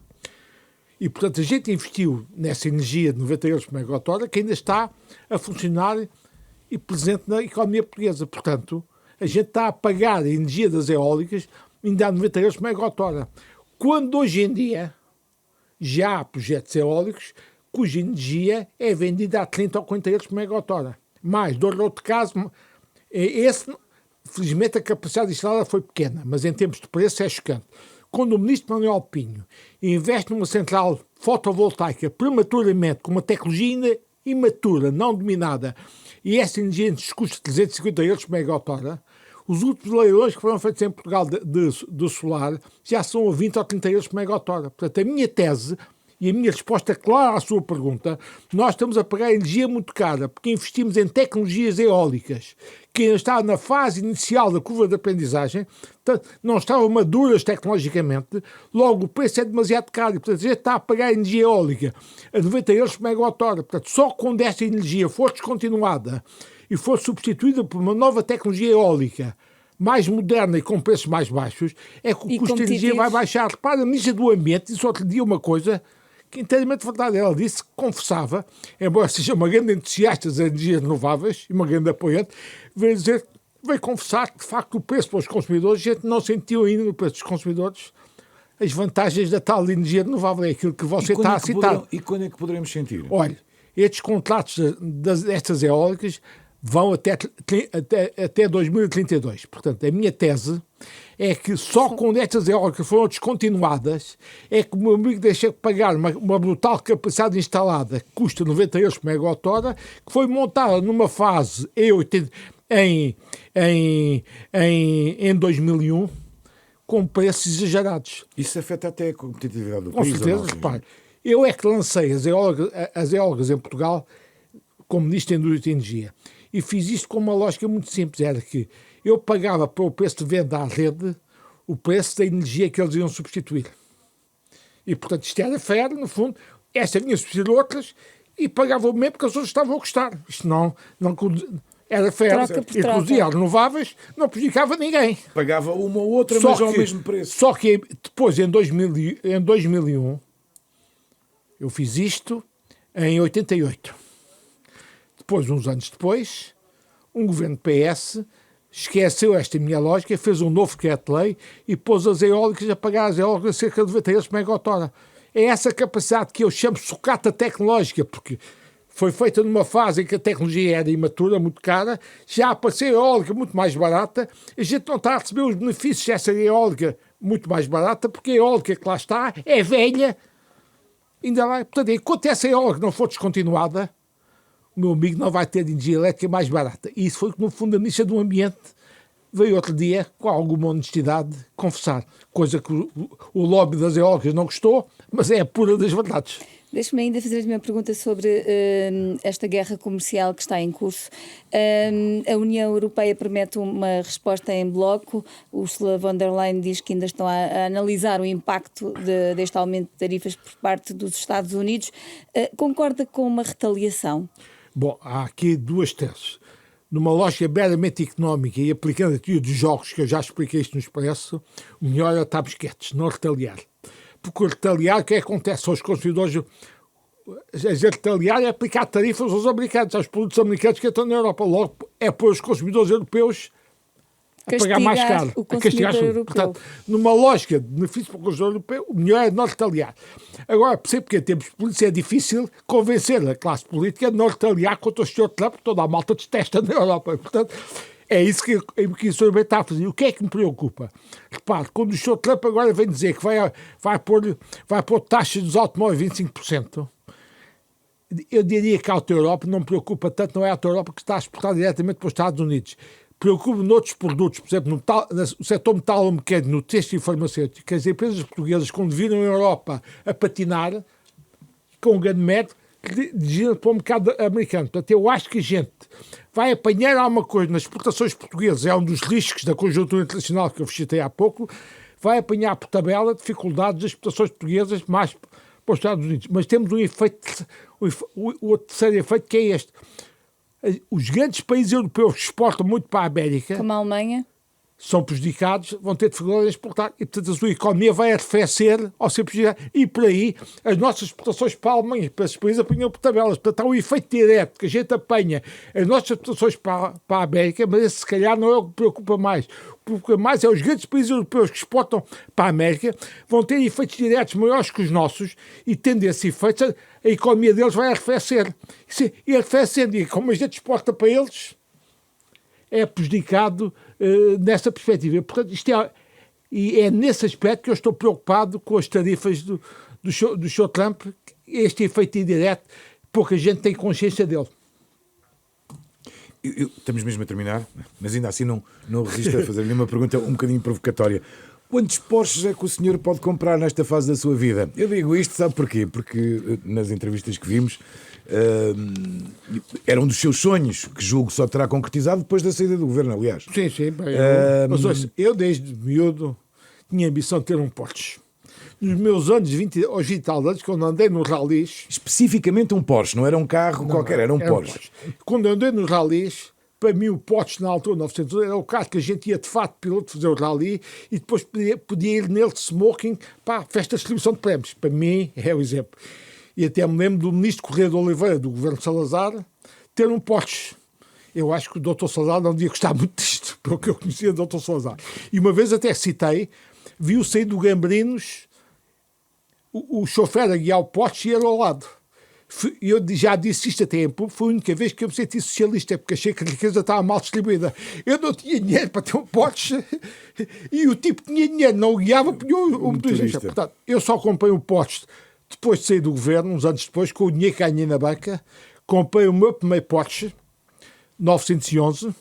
E, portanto, a gente investiu nessa energia de 90 euros por megawatt-hora que ainda está a funcionar e presente na economia portuguesa. Portanto, a gente está a pagar a energia das eólicas ainda a 90 euros por megawatt-hora. Quando hoje em dia já há projetos eólicos cuja energia é vendida a 30 ou 40 euros por megawatt-hora. Mais, do outro caso, esse, felizmente a capacidade instalada foi pequena, mas em termos de preço é chocante. Quando o Ministro Manuel Pinho investe numa central fotovoltaica prematuramente com uma tecnologia ainda imatura, não dominada, e essa energia nos custa 350 euros por megawatt-hora, os últimos leilões que foram feitos em Portugal do solar já são a 20 ou 30 euros por megawatt-hora. Portanto, a minha tese e a minha resposta clara à sua pergunta, nós estamos a pagar energia muito cara porque investimos em tecnologias eólicas que ainda está na fase inicial da curva de aprendizagem, portanto, não estavam maduras tecnologicamente, logo o preço é demasiado caro e, portanto, a gente está a pagar energia eólica a 90 euros por megawatt-hora. Portanto, só quando esta energia for descontinuada e for substituída por uma nova tecnologia eólica mais moderna e com preços mais baixos, é que o custo de energia vai baixar. Repara, a Ministra do Ambiente disse outro dia uma coisa que inteiramente verdade. Ela disse, confessava, embora seja uma grande entusiasta das energias renováveis e uma grande apoiante, veio confessar que, de facto, o preço para os consumidores, a gente não sentiu ainda no preço dos consumidores as vantagens da tal energia renovável. É aquilo que você está a citar. E quando é que poderemos sentir? Olha, estes contratos destas eólicas vão até 2032. Portanto, a minha tese é que só quando estas eólicas foram descontinuadas é que o meu amigo deixa de pagar uma brutal capacidade instalada que custa 90 euros por megawatt-hora, que foi montada numa fase em 2001 com preços exagerados. Isso afeta até a competitividade do Com país? Com certeza, repare. Eu é que lancei as eólicas em Portugal como Ministro da Indústria e Energia. E fiz isto com uma lógica muito simples, era que eu pagava para o preço de venda à rede o preço da energia que eles iam substituir. E, portanto, isto era fair, no fundo, esta vinha substituir outras e pagava o mesmo porque as outras estavam a gostar. Isto não era fair. E reduzia as renováveis, não prejudicava ninguém. Pagava uma ou outra, mas ao mesmo preço. Só que depois, em 2001, eu fiz isto em 88. Depois, uns anos depois, um governo PS esqueceu esta minha lógica, fez um novo decreto-lei e pôs as eólicas a pagar as eólicas a cerca de 90 euros por megawatt-hora. É essa capacidade que eu chamo sucata tecnológica, porque foi feita numa fase em que a tecnologia era imatura, muito cara, já apareceu eólica muito mais barata, a gente não está a receber os benefícios dessa eólica muito mais barata, porque a eólica que lá está é velha, ainda lá, portanto, enquanto essa eólica não for descontinuada, o meu amigo não vai ter energia elétrica mais barata. E isso foi que, no fundo, a Ministra do Ambiente veio outro dia, com alguma honestidade, confessar. Coisa que o lobby das eólicas não gostou, mas é a pura das verdades. Deixe-me ainda fazer uma pergunta sobre esta guerra comercial que está em curso. A União Europeia promete uma resposta em bloco. Ursula von der Leyen diz que ainda estão a analisar o impacto deste aumento de tarifas por parte dos Estados Unidos. Concorda com uma retaliação? Bom, há aqui duas teses. Numa lógica meramente económica e aplicando a teoria dos jogos, que eu já expliquei isto no Expresso, o melhor é estar bisquetes, não retaliar. Porque retaliar, o que acontece aos consumidores? Retaliar é aplicar tarifas aos americanos, aos produtos americanos que estão na Europa. Logo, é pôr os consumidores europeus a pagar mais caro, a castigar tudo. Portanto, numa lógica de benefício para o consumidor europeu, o melhor é não retaliar. Agora, percebo que em tempos políticos é difícil convencer a classe política de não retaliar contra o Sr. Trump, porque toda a malta detesta na Europa. E, portanto, é isso que o Sr. está a fazer. O que é que me preocupa? Repare, quando o Sr. Trump agora vem dizer que vai pôr taxas dos automóveis 25%, eu diria que a Auto Europa não me preocupa tanto, não é a Auto Europa que está a exportar diretamente para os Estados Unidos. Preocupa noutros produtos, por exemplo, no setor metalomecânico, no têxtil e farmacêutico, que as empresas portuguesas, quando viram a Europa a patinar, com um grande mérito, dirigiram para o mercado americano. Portanto, eu acho que a gente vai apanhar alguma coisa nas exportações portuguesas, é um dos riscos da conjuntura internacional que eu vos citei há pouco, vai apanhar por tabela dificuldades das exportações portuguesas mais para os Estados Unidos. Mas temos um efeito, o terceiro efeito, que é este. Os grandes países europeus que exportam muito para a América, como a Alemanha, são prejudicados, vão ter dificuldade em exportar e, portanto, a sua economia vai arrefecer ao ser prejudicada. E, por aí, as nossas exportações para a Alemanha e para esses países apanham por tabelas. Portanto, há um efeito direto que a gente apanha as nossas exportações para a América, mas esse, se calhar, não é o que preocupa mais. O que preocupa mais é os grandes países europeus que exportam para a América vão ter efeitos diretos maiores que os nossos e, tendo esse efeito, a economia deles vai arrefecer. E arrefecendo, e como a gente exporta para eles, é prejudicado nessa perspectiva. Portanto, é nesse aspecto que eu estou preocupado com as tarifas do Sr. Trump, este efeito indireto, pouca gente tem consciência dele. Estamos mesmo a terminar, mas ainda assim não resisto a fazer-lhe uma pergunta um bocadinho provocatória. Quantos Porsches é que o senhor pode comprar nesta fase da sua vida? Eu digo isto, sabe porquê? Porque nas entrevistas que vimos, era um dos seus sonhos, que julgo só terá concretizado depois da saída do governo, aliás. Sim, bem, mas ouça, eu desde miúdo tinha a ambição de ter um Porsche. Nos meus anos, aos 20 e tal anos, quando andei nos ralis... Especificamente um Porsche, não era um carro qualquer, era um Porsche. Quando andei nos ralis, para mim o Porsche na altura, 900, era o carro que a gente ia de fato piloto fazer o rally e depois podia ir nele de smoking para a festa de distribuição de prémios. Para mim é o exemplo. E até me lembro do ministro Correia de Oliveira, do governo Salazar, ter um Porsche. Eu acho que o Dr. Salazar não devia gostar muito disto, pelo que eu conhecia do Dr. Salazar. E uma vez até citei, viu sair do Gambrinus o chofer a guiar o Porsche e ele ao lado. Eu já disse isto até em público, foi a única vez que eu me senti socialista, porque achei que a riqueza estava mal distribuída. Eu não tinha dinheiro para ter um Porsche e o tipo tinha dinheiro, não o guiava, punha o motorista. Portanto, eu só comprei um Porsche depois de sair do governo, uns anos depois, com o dinheiro que ganhei na banca, comprei o meu primeiro Porsche 911,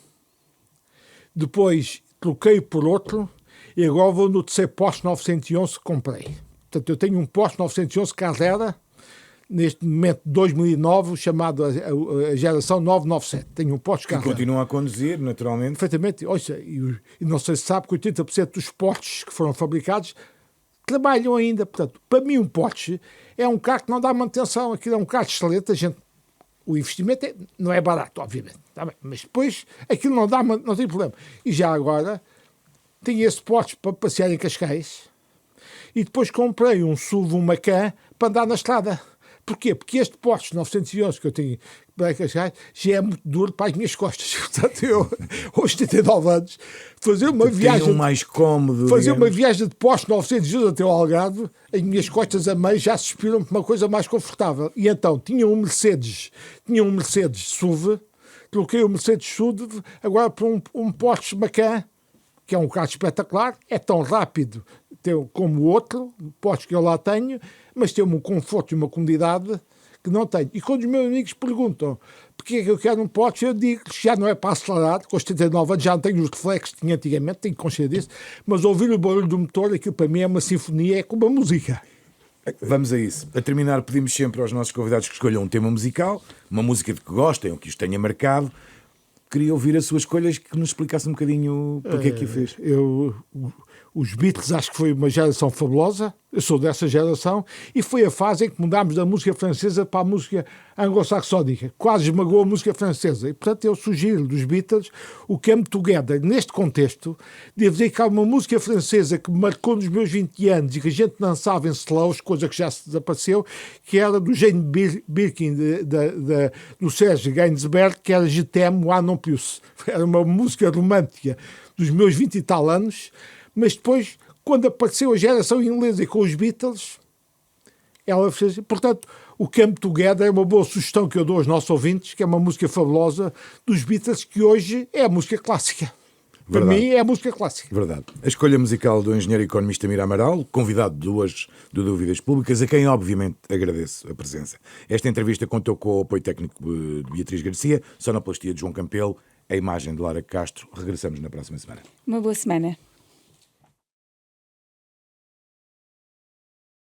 depois troquei por outro e agora vou no terceiro Porsche 911 que comprei. Portanto, eu tenho um Porsche 911 Carrera, neste momento 2009, chamado a geração 997. Tenho um Porsche Carrera. Que continua a conduzir, naturalmente. Perfeitamente. Ouça, e não sei se sabe que 80% dos Porsches que foram fabricados trabalham ainda. Portanto, para mim um Porsche é um carro que não dá manutenção. Aquilo é um carro excelente. O investimento não é barato, obviamente. Tá bem, mas depois aquilo não tem problema. E já agora tenho esse Porsche para passear em Cascais. E depois comprei um SUV, um Macan, para andar na estrada. Porquê? Porque este Porsche 911 que eu tenho para Cascais já é muito duro para as minhas costas. Portanto, eu, aos 79 anos, fazer uma viagem... mais cómodo, fazer uma viagem de Porsche 911 até ao Algarve, as minhas costas a meio já suspiram para uma coisa mais confortável. E então, tinha um Mercedes SUV, troquei o Mercedes SUV agora para um Porsche Macan, que é um carro espetacular, é tão rápido como o outro, Porsche que eu lá tenho, mas tem um conforto e uma comodidade que não tenho. E quando os meus amigos perguntam porque é que eu quero um Porsche, eu digo que já não é para acelerar, com os 79 anos já não tenho os reflexos que tinha antigamente, tenho consciência disso, mas ouvir o barulho do motor, aquilo para mim é uma sinfonia, é como a música. Vamos a isso. A terminar, pedimos sempre aos nossos convidados que escolham um tema musical, uma música de que gostem ou que os tenha marcado. Queria ouvir as suas escolhas, que nos explicasse um bocadinho porque é que o fez. Os Beatles acho que foi uma geração fabulosa, eu sou dessa geração, e foi a fase em que mudámos da música francesa para a música anglo-saxónica. Quase esmagou a música francesa. E, portanto, eu sugiro dos Beatles o Come Together. Neste contexto, devo dizer que há uma música francesa que me marcou nos meus 20 anos e que a gente dançava em slows, coisa que já se desapareceu, que era do Jane Birkin, do Serge Gainsbourg, que era Je t'aime, moi non plus. Era uma música romântica dos meus 20 e tal anos, mas depois, quando apareceu a geração inglesa com os Beatles, ela fez... Portanto, o Come Together é uma boa sugestão que eu dou aos nossos ouvintes, que é uma música fabulosa dos Beatles, que hoje é a música clássica. Verdade. Para mim é a música clássica. Verdade. A escolha musical do engenheiro economista Mira Amaral, convidado de hoje do Dúvidas Públicas, a quem obviamente agradeço a presença. Esta entrevista contou com o apoio técnico de Beatriz Garcia, sonoplastia de João Campelo, a imagem de Lara Castro. Regressamos na próxima semana. Uma boa semana.